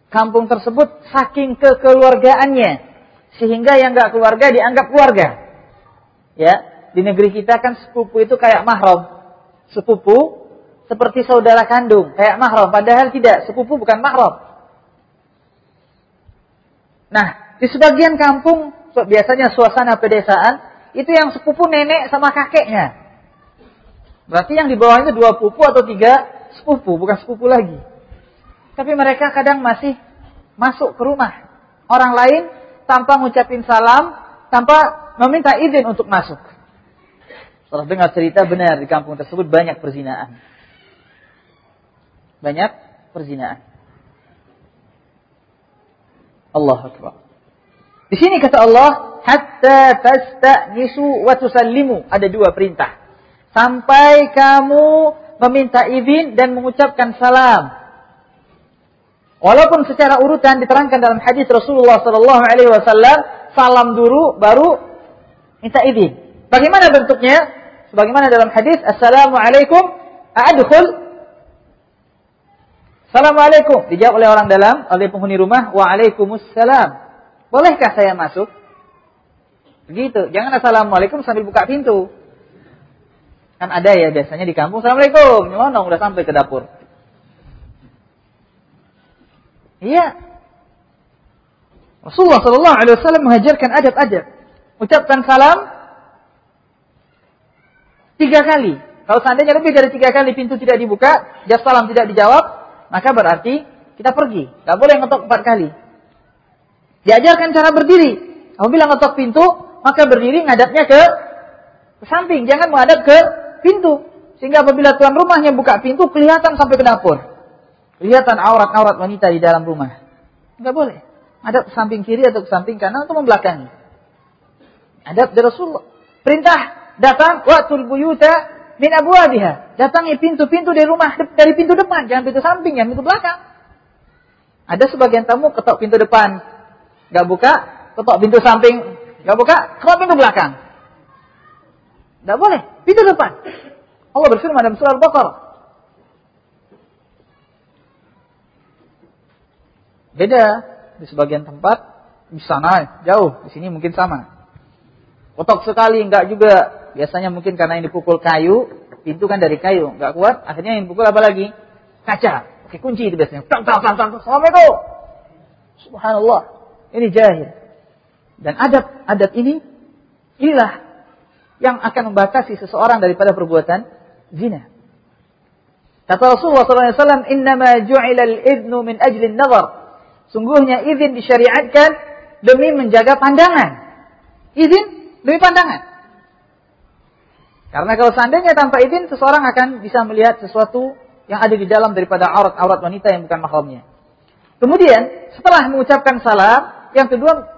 Kampung tersebut saking kekeluargaannya, sehingga yang enggak keluarga dianggap keluarga. Ya, di negeri kita kan sepupu itu kayak mahram. Sepupu seperti saudara kandung, kayak mahram. Padahal tidak, sepupu bukan mahram. Nah, di sebagian kampung, biasanya suasana pedesaan, itu yang sepupu nenek sama kakeknya. Berarti yang di bawah itu 2 pupu atau 3 sepupu, bukan sepupu lagi. Tapi mereka kadang masih masuk ke rumah orang lain tanpa ngucapin salam, tanpa meminta izin untuk masuk. Setelah dengar cerita, benar di kampung tersebut banyak perzinaan. Banyak perzinaan. Allahu Akbar. Di sini kata Allah, hatta tasta'nisu wa tusallimu. Ada 2 perintah. Sampai kamu meminta izin dan mengucapkan salam. Walaupun secara urutan diterangkan dalam hadis Rasulullah SAW, salam dulu baru minta izin. Bagaimana bentuknya? Sebagaimana dalam hadis, Assalamualaikum a'adkhul. Assalamualaikum. Dijawab oleh orang dalam, oleh penghuni rumah, Waalaikumsalam. Bolehkah saya masuk? Begitu. Jangan Assalamualaikum sambil buka pintu. Kan ada ya biasanya di kampung, Assalamualaikum. Nyelonong udah sampai ke dapur. Iya. Rasulullah SAW mengajarkan adab-adab. Ucapkan salam 3 kali. Kalau seandainya lebih dari 3 kali pintu tidak dibuka, jawab salam tidak dijawab, maka berarti kita pergi. Tidak boleh ngetok 4 kali. Diajarkan cara berdiri. Apabila ngetok pintu, maka berdiri ngadapnya ke samping. Jangan menghadap ke pintu. Sehingga apabila tuan rumahnya buka pintu, kelihatan sampai ke dapur. Kelihatan aurat-aurat wanita di dalam rumah. Enggak boleh. Hadap ke samping kiri atau ke samping kanan atau membelakangi. Adab dari Rasulullah. Perintah datang, wa'tul buyuta min abwabiha. Datangi pintu-pintu dari rumah, dari pintu depan. Jangan pintu samping, jangan pintu belakang. Ada sebagian tamu ketok pintu depan, enggak buka. Ketok pintu samping, enggak buka. Ketok pintu belakang. Enggak boleh. Pintu depan. Allah berfirman dalam surah Al-Baqarah. Beda di sebagian tempat di sana jauh, di sini mungkin sama. Kotok sekali enggak juga. Biasanya mungkin karena yang dipukul kayu, pintu kan dari kayu, enggak kuat, akhirnya yang dipukul apa lagi? Kaca. Pakai kunci itu biasanya. Tang. Assalamualaikum. Subhanallah. Ini jahil. Dan adab inilah yang akan membatasi seseorang daripada perbuatan zina. Kata Rasulullah SAW, "Innama ju'ila al-idhnu min ajli an-nazar." Sungguhnya izin disyariatkan demi menjaga pandangan. Izin demi pandangan. Karena kalau seandainya tanpa izin, seseorang akan bisa melihat sesuatu yang ada di dalam daripada aurat wanita yang bukan mahramnya. Kemudian, setelah mengucapkan salam, yang kedua,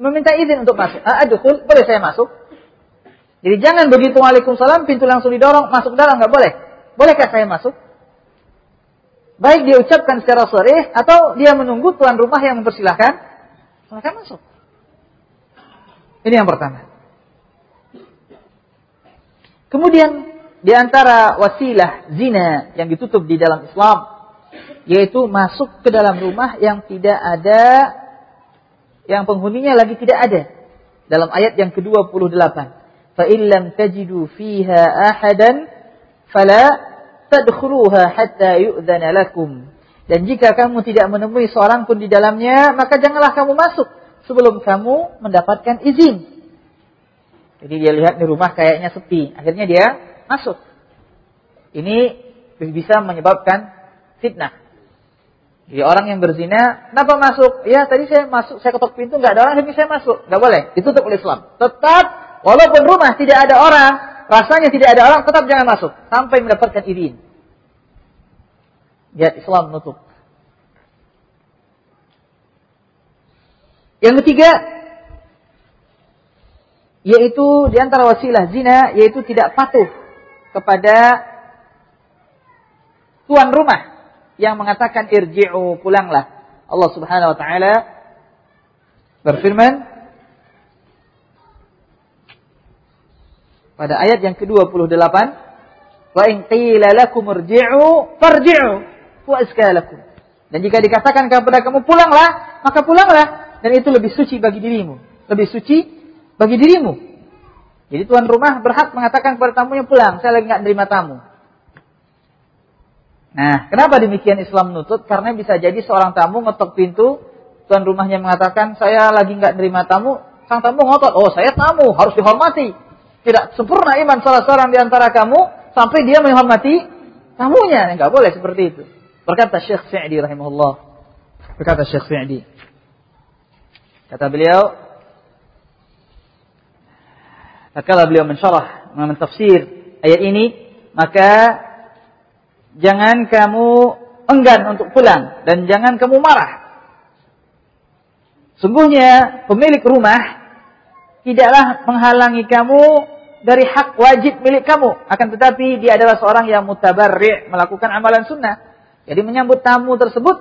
meminta izin untuk masuk. Adkhul, boleh saya masuk? Jadi jangan begitu waalaikumsalam, pintu langsung didorong, masuk dalam, nggak boleh. Bolehkah saya masuk? Baik dia ucapkan secara sharih atau dia menunggu tuan rumah yang mempersilahkan, silakan masuk. Ini yang pertama. Kemudian di antara wasilah zina yang ditutup di dalam Islam, yaitu masuk ke dalam rumah yang tidak ada, yang penghuninya lagi tidak ada. Dalam ayat yang ke-28, fa illam tajidu fiha ahadan fala tadkhuluha hatta yu'dzana lakum. Dan jika kamu tidak menemui seorang pun di dalamnya, maka janganlah kamu masuk sebelum kamu mendapatkan izin. Jadi dia lihat di rumah kayaknya sepi, akhirnya dia masuk. Ini bisa menyebabkan fitnah. Jadi orang yang berzina, kenapa masuk? Ya tadi saya masuk, saya ketok pintu, nggak ada orang, tapi saya masuk. Nggak boleh, ditutup oleh Islam. Tetap, walaupun rumah tidak ada orang, rasanya tidak ada orang, tetap jangan masuk sampai mendapatkan izin. Lihat Islam menutup. Yang ketiga, yaitu di antara wasilah zina, yaitu tidak patuh kepada tuan rumah yang mengatakan irji'u, pulanglah. Allah Subhanahu wa taala berfirman pada ayat yang ke-28, wa in qila lakum irji'u farji'u wa azka lakum. Dan jika dikatakan kepada kamu pulanglah, maka pulanglah, dan itu lebih suci bagi dirimu. Lebih suci bagi dirimu. Jadi tuan rumah berhak mengatakan kepada tamunya, pulang, saya lagi enggak nerima tamu. Nah, kenapa demikian Islam menutup? Karena bisa jadi seorang tamu ngetok pintu, tuan rumahnya mengatakan, saya lagi enggak nerima tamu, sang tamu ngotot, oh saya tamu, harus dihormati. Tidak sempurna iman salah seorang di antara kamu sampai dia menghormati tamunya. Enggak boleh seperti itu. Berkata Syekh Sa'di rahimahullah. Berkata Syekh Sa'di. Kata beliau, tatkala beliau mensyarah, mentafsir ayat ini, maka jangan kamu enggan untuk pulang dan jangan kamu marah. Sungguhnya pemilik rumah tidaklah menghalangi kamu dari hak wajib milik kamu. Akan tetapi dia adalah seorang yang mutabarri', melakukan amalan sunnah. Jadi menyambut tamu tersebut,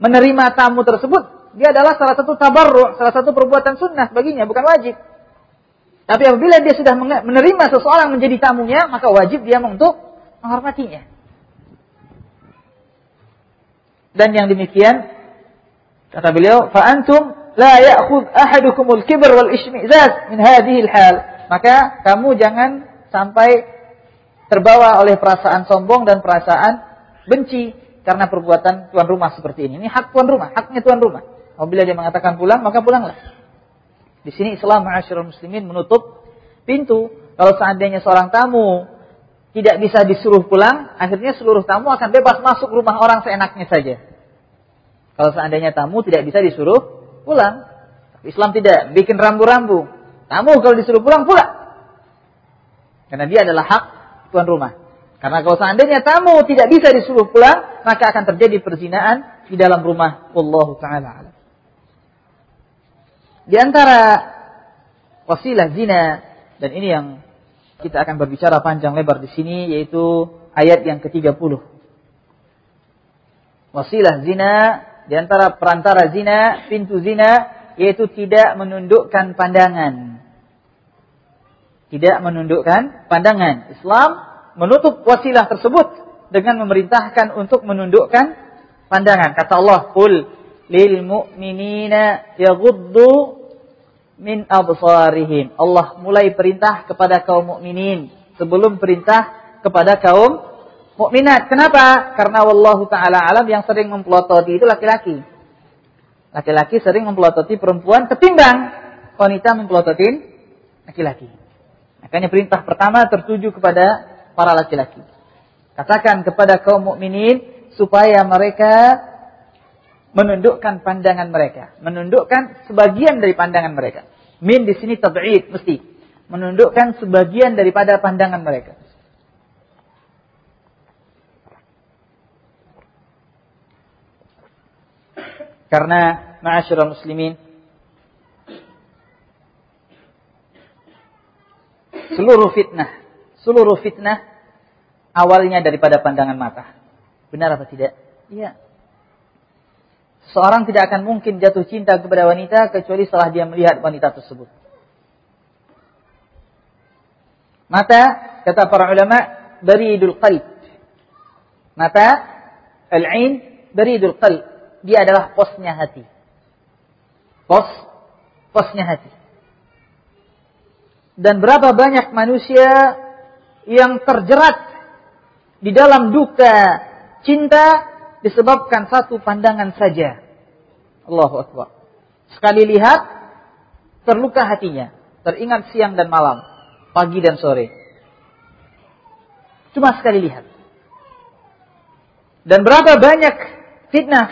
menerima tamu tersebut, dia adalah salah satu tabarru', salah satu perbuatan sunnah baginya, bukan wajib. Tapi apabila dia sudah menerima seseorang menjadi tamunya, maka wajib dia untuk menghormatinya. Dan yang demikian, kata beliau, fa antum la ya'khudh ahadukumul kibr wal ishmi'zaz min hadhihi al-hal. Maka kamu jangan sampai terbawa oleh perasaan sombong dan perasaan benci karena perbuatan tuan rumah seperti ini. Ini hak tuan rumah, haknya tuan rumah. Apabila dia mengatakan pulang, maka pulanglah. Di sini Islam ma'asyiral muslimin menutup pintu. Kalau seandainya seorang tamu tidak bisa disuruh pulang, akhirnya seluruh tamu akan bebas masuk rumah orang seenaknya saja. Kalau seandainya tamu tidak bisa disuruh pulang. Islam tidak bikin rambu-rambu. Tamu kalau disuruh pulang, karena dia adalah hak tuan rumah. Karena kalau seandainya tamu tidak bisa disuruh pulang, maka akan terjadi perzinaan di dalam rumah. Wallahu ta'ala alam. Di antara wasilah zina, dan ini yang kita akan berbicara panjang lebar di sini, yaitu ayat yang ke-30. Wasilah zina, di antara perantara zina, pintu zina, yaitu tidak menundukkan pandangan. Tidak menundukkan pandangan. Islam menutup wasilah tersebut dengan memerintahkan untuk menundukkan pandangan. Kata Allah, "Qul lil mu'minina yaghuddu min absarihim. Allah mulai perintah kepada kaum mukminin sebelum perintah kepada kaum mukminat. Kenapa? Karena wallahu taala alam yang sering mempelototi itu laki-laki. Laki-laki sering mempelototi perempuan ketimbang wanita mempelototin laki-laki. Makanya perintah pertama tertuju kepada para laki-laki. Katakan kepada kaum mukminin supaya mereka menundukkan pandangan mereka, menundukkan sebagian dari pandangan mereka. Min di sini tab'id, mesti menundukkan sebagian daripada pandangan mereka. Karena ma'asyiral muslimin, seluruh fitnah awalnya daripada pandangan mata. Benar apa tidak? Iya. Seorang tidak akan mungkin jatuh cinta kepada wanita kecuali setelah dia melihat wanita tersebut. Mata, kata para ulama, baridul qalb. Mata, al-ain, baridul qalb. Dia adalah posnya hati. Posnya hati. Dan berapa banyak manusia yang terjerat di dalam duka cinta disebabkan satu pandangan saja. Allahu Akbar. Sekali lihat, terluka hatinya. Teringat siang dan malam, pagi dan sore. Cuma sekali lihat. Dan berapa banyak fitnah.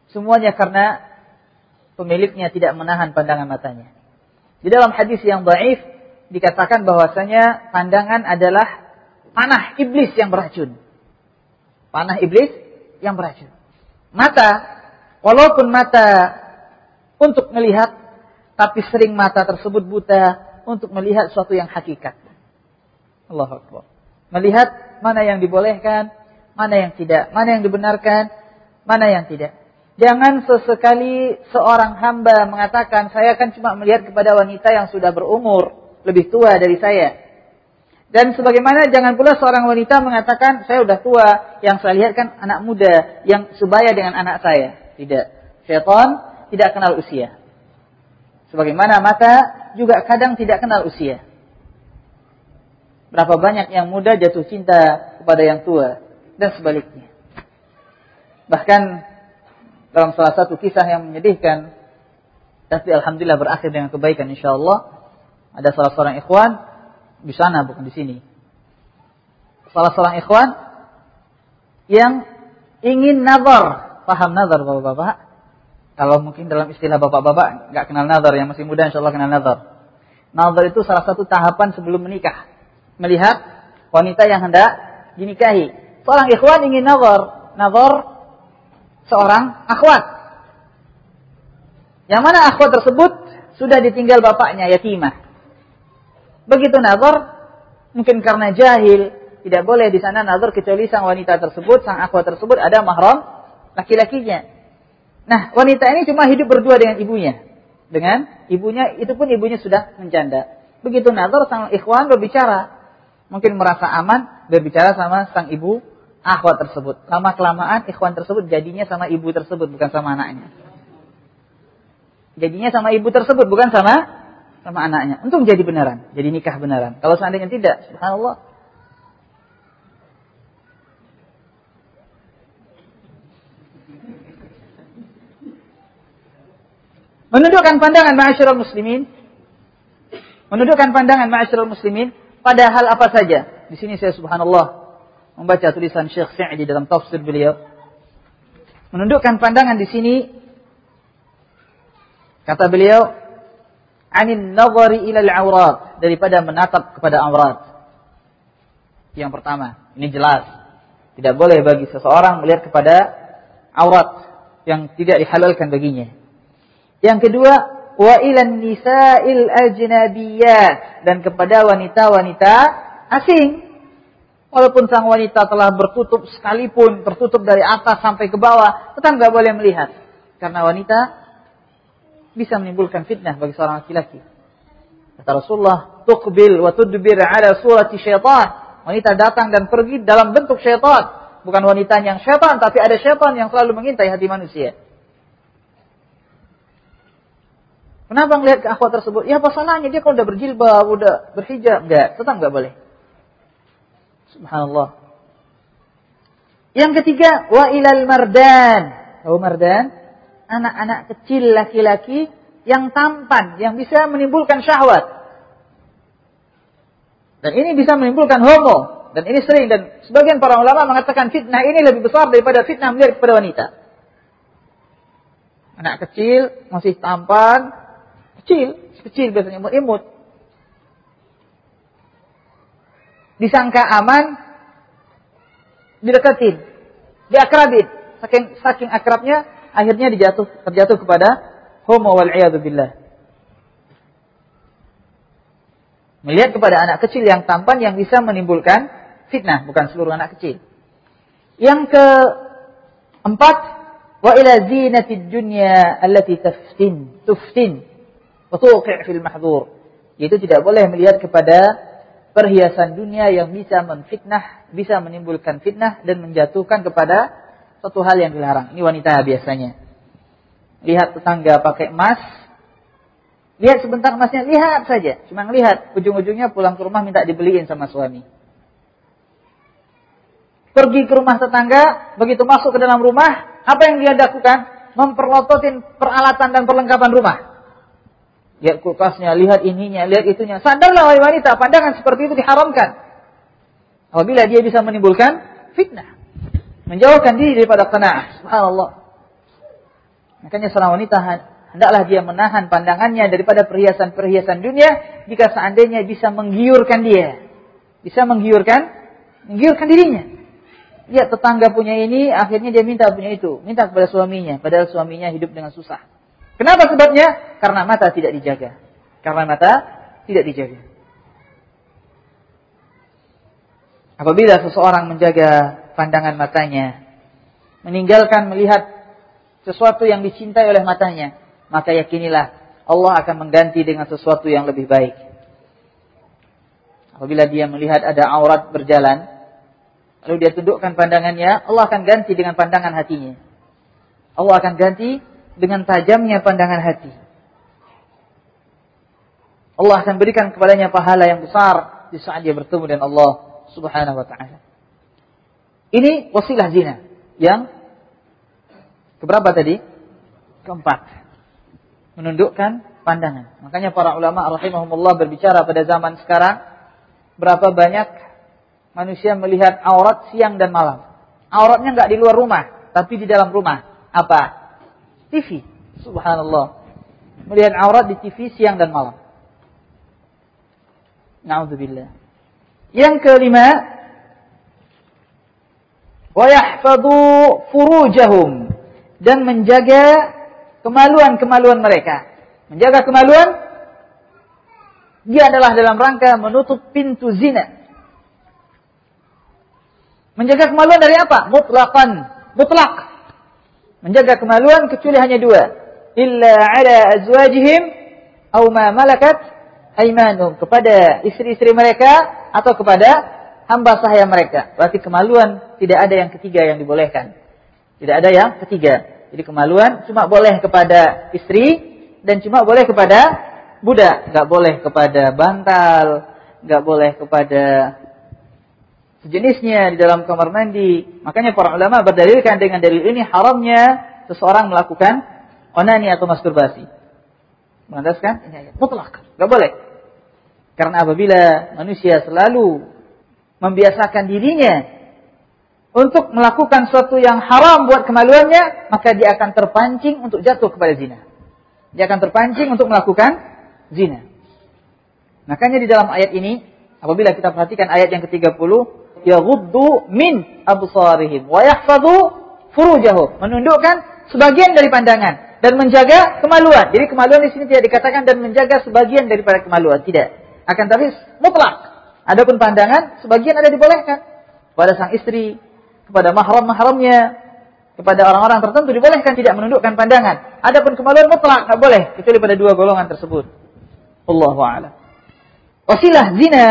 Semuanya karena pemiliknya tidak menahan pandangan matanya. Di dalam hadis yang dhaif dikatakan bahwasanya pandangan adalah panah iblis yang beracun. Panah iblis yang beracun. Mata, walaupun mata untuk melihat, tapi sering mata tersebut buta untuk melihat sesuatu yang hakikat. Allahu Akbar. Melihat mana yang dibolehkan, mana yang tidak, mana yang dibenarkan, mana yang tidak. Jangan sesekali seorang hamba mengatakan, saya kan cuma melihat kepada wanita yang sudah berumur, lebih tua dari saya. Dan sebagaimana jangan pula seorang wanita mengatakan, saya sudah tua, yang saya lihat kan anak muda, yang sebaya dengan anak saya. Tidak. Syaitan tidak kenal usia. Sebagaimana mata juga kadang tidak kenal usia. Berapa banyak yang muda jatuh cinta kepada yang tua, dan sebaliknya. Bahkan dalam salah satu kisah yang menyedihkan, tapi alhamdulillah berakhir dengan kebaikan insyaallah, ada salah seorang ikhwan di sana, bukan di sini. Salah seorang ikhwan yang ingin nazar. Paham nazar bapak-bapak? Kalau mungkin dalam istilah bapak-bapak nggak kenal nazar, yang masih muda insyaallah kenal nazar. Nazar itu salah satu tahapan sebelum menikah. Melihat wanita yang hendak dinikahi. Seorang ikhwan ingin nazar seorang akhwat. Yang mana akhwat tersebut sudah ditinggal bapaknya, yatimah. Begitu nazar, mungkin karena jahil, tidak boleh di sana nazar kecuali sang wanita tersebut, sang akhwat tersebut ada mahram laki-lakinya. Nah, wanita ini cuma hidup berdua dengan ibunya. Dengan ibunya, itu pun ibunya sudah menjanda. Begitu nazar, sang ikhwan berbicara. Mungkin merasa aman berbicara sama sang ibu akhwat tersebut. Lama-kelamaan ikhwan tersebut jadinya sama ibu tersebut, bukan sama anaknya. Jadinya sama ibu tersebut, bukan sama anaknya. Untung jadi beneran, jadi nikah beneran. Kalau seandainya tidak, subhanallah. Menundukkan pandangan ma'asyiral muslimin. Menundukkan pandangan ma'asyiral muslimin pada hal apa saja. Di sini saya subhanallah membaca tulisan Syekh Sa'di dalam tafsir beliau. Menundukkan pandangan di sini, kata beliau, anin nazari ilal aurat, daripada menatap kepada aurat. Yang pertama, ini jelas, tidak boleh bagi seseorang melihat kepada aurat yang tidak dihalalkan baginya. Yang kedua, wa ilan nisa'il ajnabiyyat, dan kepada wanita-wanita asing. Walaupun sang wanita telah bertutup sekalipun, tertutup dari atas sampai ke bawah, tetap nggak boleh melihat. Karena wanita bisa menimbulkan fitnah bagi seorang laki-laki. Kata Rasulullah, tuqbil wa tudbir ala surati syaitan. Wanita datang dan pergi dalam bentuk syaitan. bukan wanita yang syaitan, tapi ada syaitan yang selalu mengintai hati manusia. Kenapa ngelihat ke akhwat tersebut? Ya apa salahnya dia kalau udah berjilbab, udah berhijab? Enggak, tetap enggak boleh. Subhanallah. Yang ketiga, wa ilal mardan. Tahu mardan? Anak-anak kecil laki-laki yang tampan, yang bisa menimbulkan syahwat. Dan ini bisa menimbulkan homo. Dan ini sering, dan sebagian para ulama mengatakan fitnah ini lebih besar daripada fitnah melihat kepada wanita. Anak kecil, masih tampan, kecil biasanya imut. Disangka aman, didekatin, diakrabin. Saking akrabnya, akhirnya terjatuh kepada homo wal'iyadu billah. Melihat kepada anak kecil yang tampan yang bisa menimbulkan fitnah, bukan seluruh anak kecil. Yang keempat, wa ila zinatid dunya allati tuftin wa tuqi' fil mahdhur. Yaitu tidak boleh melihat kepada perhiasan dunia yang bisa menfitnah, bisa menimbulkan fitnah dan menjatuhkan kepada suatu hal yang dilarang. Ini wanita biasanya. Lihat tetangga pakai emas, lihat sebentar emasnya, lihat saja. Cuma lihat, ujung-ujungnya pulang ke rumah minta dibeliin sama suami. Pergi ke rumah tetangga, begitu masuk ke dalam rumah, apa yang dia lakukan? Memperlototin peralatan dan perlengkapan rumah. Lihat kulkasnya, lihat ininya, lihat itunya. Sadarlah wahai wanita, pandangan seperti itu diharamkan. Apabila dia bisa menimbulkan fitnah, menjauhkan diri daripada qanaah. Subhanallah. Makanya seorang wanita hendaklah dia menahan pandangannya daripada perhiasan-perhiasan dunia jika seandainya bisa menggiurkan dia. Bisa menggiurkan dirinya. Lihat tetangga punya ini, akhirnya dia minta punya itu. Minta kepada suaminya, padahal suaminya hidup dengan susah. Kenapa sebabnya? Karena mata tidak dijaga. Apabila seseorang menjaga pandangan matanya, meninggalkan melihat sesuatu yang dicintai oleh matanya, maka yakinilah Allah akan mengganti dengan sesuatu yang lebih baik. Apabila dia melihat ada aurat berjalan, lalu dia tundukkan pandangannya, Allah akan ganti dengan pandangan hatinya. Allah akan ganti dengan tajamnya pandangan hati. Allah akan berikan kepadanya pahala yang besar di saat dia bertemu dengan Allah Subhanahu wa ta'ala. Ini wasilah zina yang keberapa tadi? Keempat. Menundukkan pandangan. Makanya para ulama rahimahumullah berbicara pada zaman sekarang, berapa banyak manusia melihat aurat siang dan malam. Auratnya enggak di luar rumah, tapi di dalam rumah. Apa? TV. Subhanallah. Melihat aurat di TV siang dan malam. Na'udzubillah. Yang kelima, wa yahfadhu furujahum, dan menjaga kemaluan-kemaluan mereka. Menjaga kemaluan, dia adalah dalam rangka menutup pintu zina. Menjaga kemaluan dari apa? Mutlak. Menjaga kemaluan kecuali hanya dua. Illa ala azwajihim aw ma malakat aymanuhum, kepada istri-istri mereka atau kepada hamba sahaya mereka. Berarti kemaluan tidak ada yang ketiga yang dibolehkan. Tidak ada yang ketiga. Jadi kemaluan cuma boleh kepada istri dan cuma boleh kepada budak. Enggak boleh kepada bantal, enggak boleh kepada sejenisnya di dalam kamar mandi. Makanya para ulama berdalilkan dengan dalil ini haramnya seseorang melakukan onani atau masturbasi. Mengandaskan ini ayat mutlak, enggak boleh. Karena apabila manusia selalu membiasakan dirinya untuk melakukan sesuatu yang haram buat kemaluannya, maka dia akan terpancing untuk jatuh kepada zina. Dia akan terpancing untuk melakukan zina. Makanya di dalam ayat ini, apabila kita perhatikan ayat yang ke-30, yaghuddu min absarihim wa yahfadhu furujahum, menundukkan sebagian dari pandangan dan menjaga kemaluan. Jadi kemaluan di sini tidak dikatakan dan menjaga sebagian daripada kemaluan, tidak. Akan tapi mutlak. Adapun pandangan sebagian ada dibolehkan kepada sang istri, kepada mahram-mahramnya, kepada orang-orang tertentu dibolehkan tidak menundukkan pandangan. Adapun kemaluan mutlak enggak boleh kecuali pada dua golongan tersebut. Allahu a'lam. Wasilah zina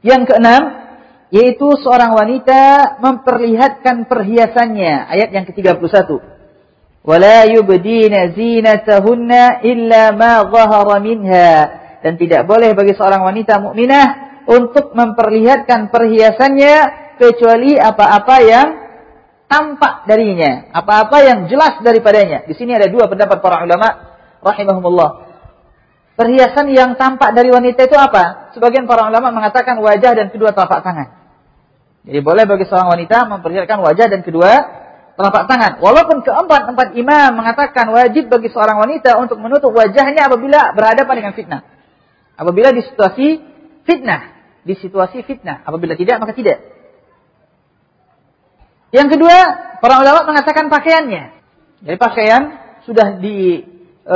yang keenam, yaitu seorang wanita memperlihatkan perhiasannya. Ayat yang ke-31. Wala yubdina zinatahunna illa ma dhahara minha. Dan tidak boleh bagi seorang wanita mukminah untuk memperlihatkan perhiasannya kecuali apa-apa yang tampak darinya, apa-apa yang jelas daripadanya. Di sini ada dua pendapat para ulama rahimahumullah. Perhiasan yang tampak dari wanita itu apa? Sebagian para ulama mengatakan wajah dan kedua telapak tangan. Jadi boleh bagi seorang wanita memperlihatkan wajah dan kedua telapak tangan. Walaupun keempat imam mengatakan wajib bagi seorang wanita untuk menutup wajahnya apabila berhadapan dengan fitnah. Apabila di situasi fitnah. Apabila tidak, maka tidak. Yang kedua, para ulama mengatakan pakaiannya. Jadi pakaian sudah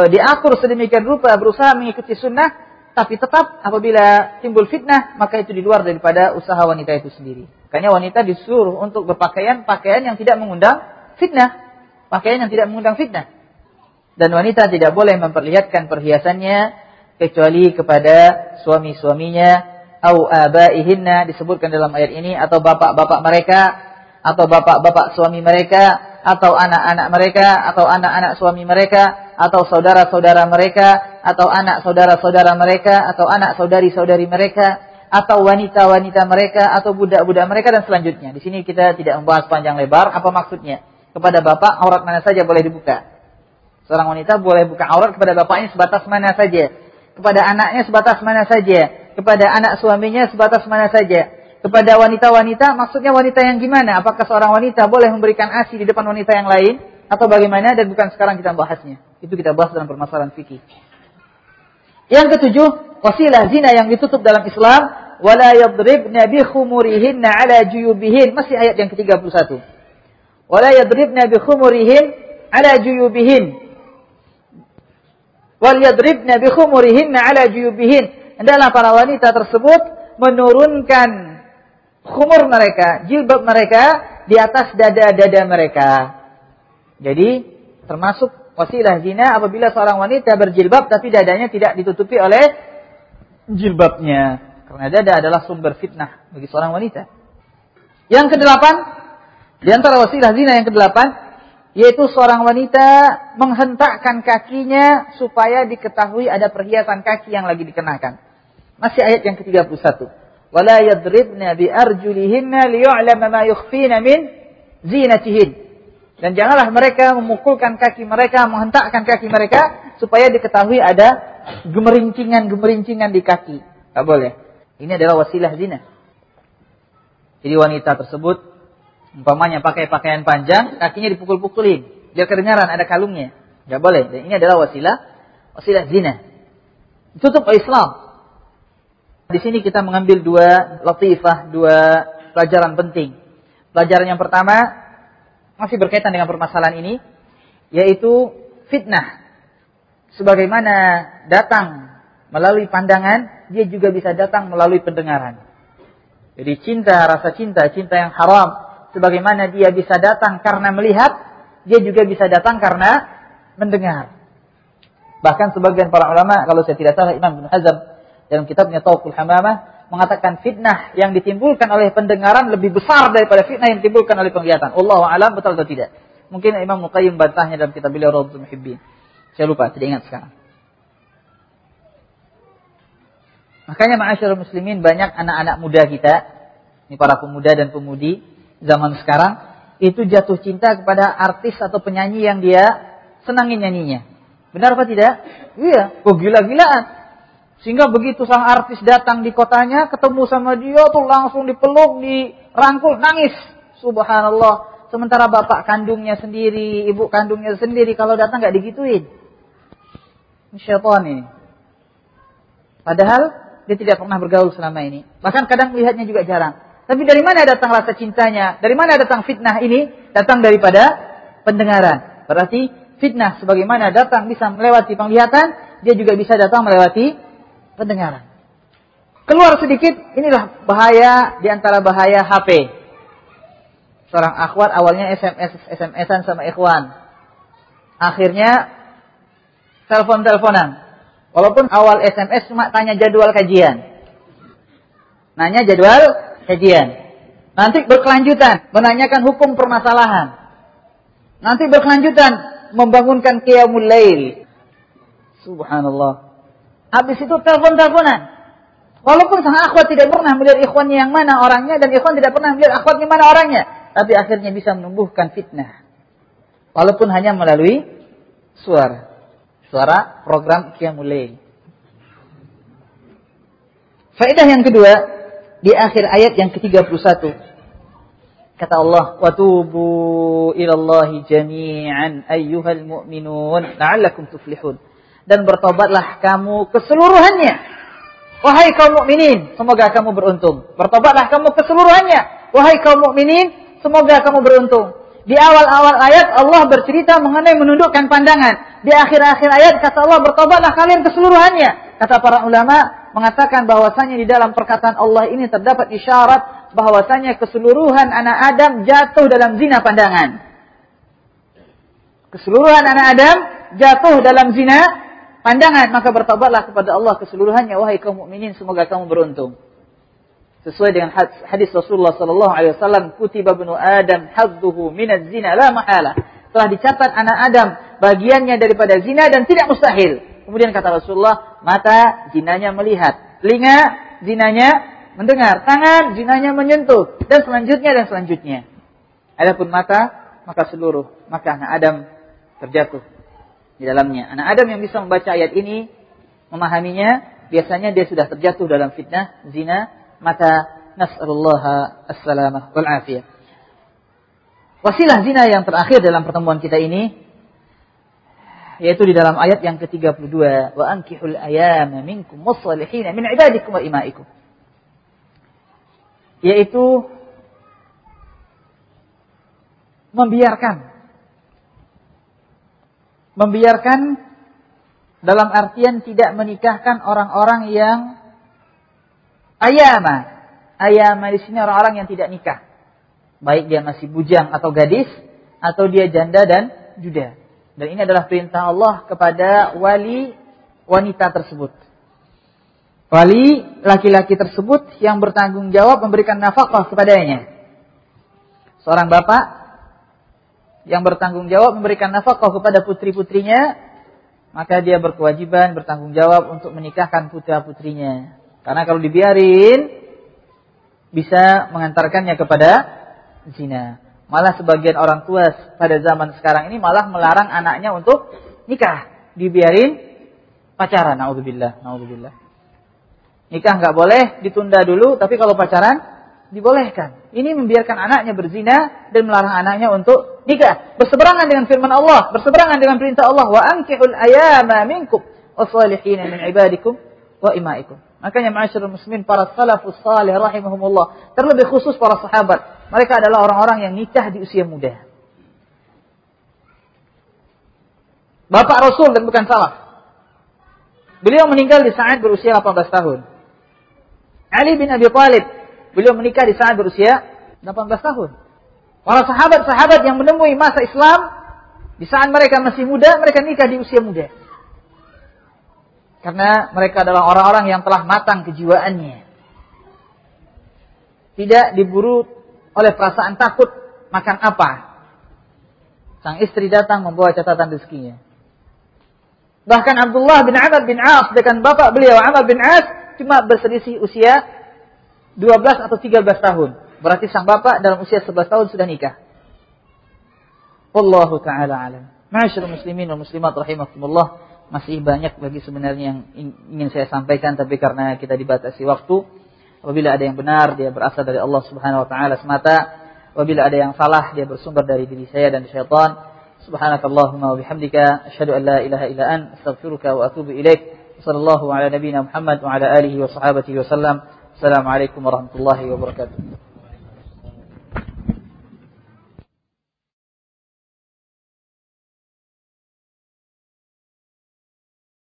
diatur sedemikian rupa, berusaha mengikuti sunnah, tapi tetap apabila timbul fitnah, maka itu di luar daripada usaha wanita itu sendiri. Makanya wanita disuruh untuk berpakaian yang tidak mengundang fitnah. Pakaian yang tidak mengundang fitnah. Dan wanita tidak boleh memperlihatkan perhiasannya kecuali kepada suami-suaminya, au abaihinna disebutkan dalam ayat ini, atau bapak-bapak mereka, atau bapak-bapak suami mereka, atau anak-anak mereka, atau anak-anak suami mereka, atau saudara-saudara mereka, atau anak saudara-saudara mereka, atau anak saudari-saudari mereka, atau wanita-wanita mereka, atau budak-budak mereka, dan selanjutnya. Di sini kita tidak membahas panjang lebar apa maksudnya. Kepada bapak aurat mana saja boleh dibuka. Seorang wanita boleh buka aurat kepada bapaknya sebatas mana saja. Kepada anaknya sebatas mana saja. Kepada anak suaminya sebatas mana saja. Kepada wanita-wanita, maksudnya wanita yang gimana? Apakah seorang wanita boleh memberikan ASI di depan wanita yang lain? Atau bagaimana? Dan bukan sekarang kita bahasnya. Itu kita bahas dalam permasalahan fikih. Yang ketujuh, wasilah zina yang ditutup dalam Islam. Wala yadribna bi khumurihinna ala juyubihin. Masih ayat yang ke-31. Wala yadribna bi khumurihin ala juyubihin. Wal yadribna bi khumurihinna ala juyubihin. Hendaklah para wanita tersebut menurunkan khumur mereka, jilbab mereka di atas dada-dada mereka. Jadi termasuk wasilah zina apabila seorang wanita berjilbab tapi dadanya tidak ditutupi oleh jilbabnya. Karena dada adalah sumber fitnah bagi seorang wanita. Yang kedelapan, di antara wasilah zina yang kedelapan, yaitu seorang wanita menghentakkan kakinya supaya diketahui ada perhiasan kaki yang lagi dikenakan. Masih ayat yang ke-31. Wala yadribna bi arjulihinna liyu'lama ma yukhfina min zinatihin. Dan janganlah mereka memukulkan kaki mereka, menghentakkan kaki mereka supaya diketahui ada gemerincingan-gemerincingan di kaki. Tak boleh. Ini adalah wasilah zina. Jadi wanita tersebut umpamanya pakai pakaian panjang, kakinya dipukul-pukulin, biar kedengaran ada kalungnya. Enggak boleh. Dan ini adalah wasilah zina. Ditutup oleh Islam. Di sini kita mengambil dua latifah, dua pelajaran penting. Pelajaran yang pertama masih berkaitan dengan permasalahan ini, yaitu fitnah. Sebagaimana datang melalui pandangan, dia juga bisa datang melalui pendengaran. Jadi rasa cinta yang haram, sebagaimana dia bisa datang karena melihat, dia juga bisa datang karena mendengar. Bahkan sebagian para ulama, kalau saya tidak salah Imam Ibn Hazm dalam kitabnya Tawqul Hamamah mengatakan fitnah yang ditimbulkan oleh pendengaran lebih besar daripada fitnah yang ditimbulkan oleh penglihatan. Wallahu a'lam, betul atau tidak. Mungkin Imam Muqayyim bantahnya dalam kitab beliau Rawdatul Muhibbin. Saya lupa, tidak ingat sekarang. Makanya ma'asyiral muslimin, banyak anak-anak muda kita, ini para pemuda dan pemudi zaman sekarang, itu jatuh cinta kepada artis atau penyanyi yang dia senangi nyanyinya. Benar apa tidak? Iya, kok gila-gilaan. Sehingga begitu sang artis datang di kotanya, ketemu sama dia tuh langsung dipeluk, dirangkul, nangis. Subhanallah. Sementara bapak kandungnya sendiri, ibu kandungnya sendiri, kalau datang gak digituin. Ini syaitan ini. Padahal dia tidak pernah bergaul selama ini. Bahkan kadang melihatnya juga jarang. Tapi dari mana datang rasa cintanya? Dari mana datang fitnah ini? Datang daripada pendengaran. Berarti fitnah sebagaimana datang bisa melewati penglihatan, dia juga bisa datang melewati pendengaran. Keluar sedikit, inilah bahaya di antara bahaya HP. Seorang akhwat awalnya SMS-an sama ikhwan. Akhirnya telepon-teleponan. Walaupun awal SMS cuma tanya jadwal kajian. Nanya jadwal kajian. Nanti berkelanjutan menanyakan hukum permasalahan. Nanti berkelanjutan membangunkan qiyamul lail. Subhanallah. Habis itu telepon-teleponan. Walaupun sang akhwat tidak pernah melihat ikhwannya yang mana orangnya, dan ikhwan tidak pernah melihat akhwatnya mana orangnya, tapi akhirnya bisa menumbuhkan fitnah. Walaupun hanya melalui suara program qiyamul lail. Faedah yang kedua, di akhir ayat yang ke-31. Kata Allah, "Watubu ilallahi jami'an ayyuhal mu'minun la'allakum tuflihun." Dan bertobatlah kamu keseluruhannya, wahai kaum mukminin, semoga kamu beruntung. Bertobatlah kamu keseluruhannya, wahai kaum mukminin, semoga kamu beruntung. Di awal-awal ayat Allah bercerita mengenai menundukkan pandangan. Di akhir-akhir ayat kata Allah, bertobatlah kalian keseluruhannya. Kata para ulama mengatakan bahwasanya di dalam perkataan Allah ini terdapat isyarat bahwasanya keseluruhan anak Adam jatuh dalam zina pandangan. Keseluruhan anak Adam jatuh dalam zina pandangan, maka bertobatlah kepada Allah keseluruhannya, wahai kaum mukminin, semoga kamu beruntung. Sesuai dengan hadis Rasulullah sallallahu alaihi wasallam, kutiba ibnu Adam hadduhu minaz zina la mahala. Telah dicatat anak Adam bagiannya daripada zina dan tidak mustahil. Kemudian kata Rasulullah, mata zinanya melihat, telinga zinanya mendengar, tangan zinanya menyentuh, dan selanjutnya. Adapun mata, maka anak Adam terjatuh di dalamnya. Anak Adam yang bisa membaca ayat ini, memahaminya, biasanya dia sudah terjatuh dalam fitnah zina mata. Nas'alullaha as-salamah wal afiyah. Wasilah zina yang terakhir dalam pertemuan kita ini, yaitu di dalam ayat yang ke-32, wa ankihul ayama minkum was-salihin min ibadikum wa imaikum. Yaitu membiarkan dalam artian tidak menikahkan orang-orang yang ayama. Ayama di sini orang-orang yang tidak nikah. Baik dia masih bujang atau gadis, atau dia janda dan duda. Dan ini adalah perintah Allah kepada wali wanita tersebut. Wali laki-laki tersebut yang bertanggung jawab memberikan nafkah kepadanya. Seorang bapak yang bertanggung jawab memberikan nafkah kepada putri-putrinya, maka dia berkewajiban bertanggung jawab untuk menikahkan putra-putrinya. Karena kalau dibiarin, bisa mengantarkannya kepada zina. Malah sebagian orang tua pada zaman sekarang ini malah melarang anaknya untuk nikah. Dibiarin pacaran, naudzubillah. Nikah nggak boleh, ditunda dulu, tapi kalau pacaran dibolehkan. Ini membiarkan anaknya berzina dan melarang anaknya untuk nikah. Berseberangan dengan firman Allah, berseberangan dengan perintah Allah, wa ankihul ayama minkum was-salihin min ibadikum wa imaikum. Makanya ma'asyiral muslimin, para salafus salih rahimahumullah, terlebih khusus para sahabat, mereka adalah orang-orang yang nikah di usia muda. Bapak Rasul dan bukan salaf. Beliau meninggal di saat berusia 18 tahun. Ali bin Abi Thalib, beliau menikah di saat berusia 18 tahun. Para sahabat-sahabat yang menemui masa Islam, di saat mereka masih muda, mereka nikah di usia muda. Karena mereka adalah orang-orang yang telah matang kejiwaannya. Tidak diburu oleh perasaan takut makan apa. Sang istri datang membawa catatan rezekinya. Bahkan Abdullah bin Amr bin As dengan bapak beliau Amr bin As cuma berselisih usia 12 atau 13 tahun. Berarti sang bapak dalam usia 11 tahun sudah nikah. Wallahu ta'ala alam. Ma'asyiral muslimin wal muslimat rahimakumullah. Masih banyak lagi sebenarnya yang ingin saya sampaikan, tapi karena kita dibatasi waktu, apabila ada yang benar dia berasal dari Allah Subhanahu wa taala semata, apabila ada yang salah dia bersumber dari diri saya dan syaitan. Subhanakallahumma wa bihamdika asyhadu an la ilaha illa anta astaghfiruka wa atubu ilaik. Sallallahu ala nabiyyina Muhammad wa ala alihi wa sahbihi wa sallam. Assalamualaikum warahmatullahi wabarakatuh.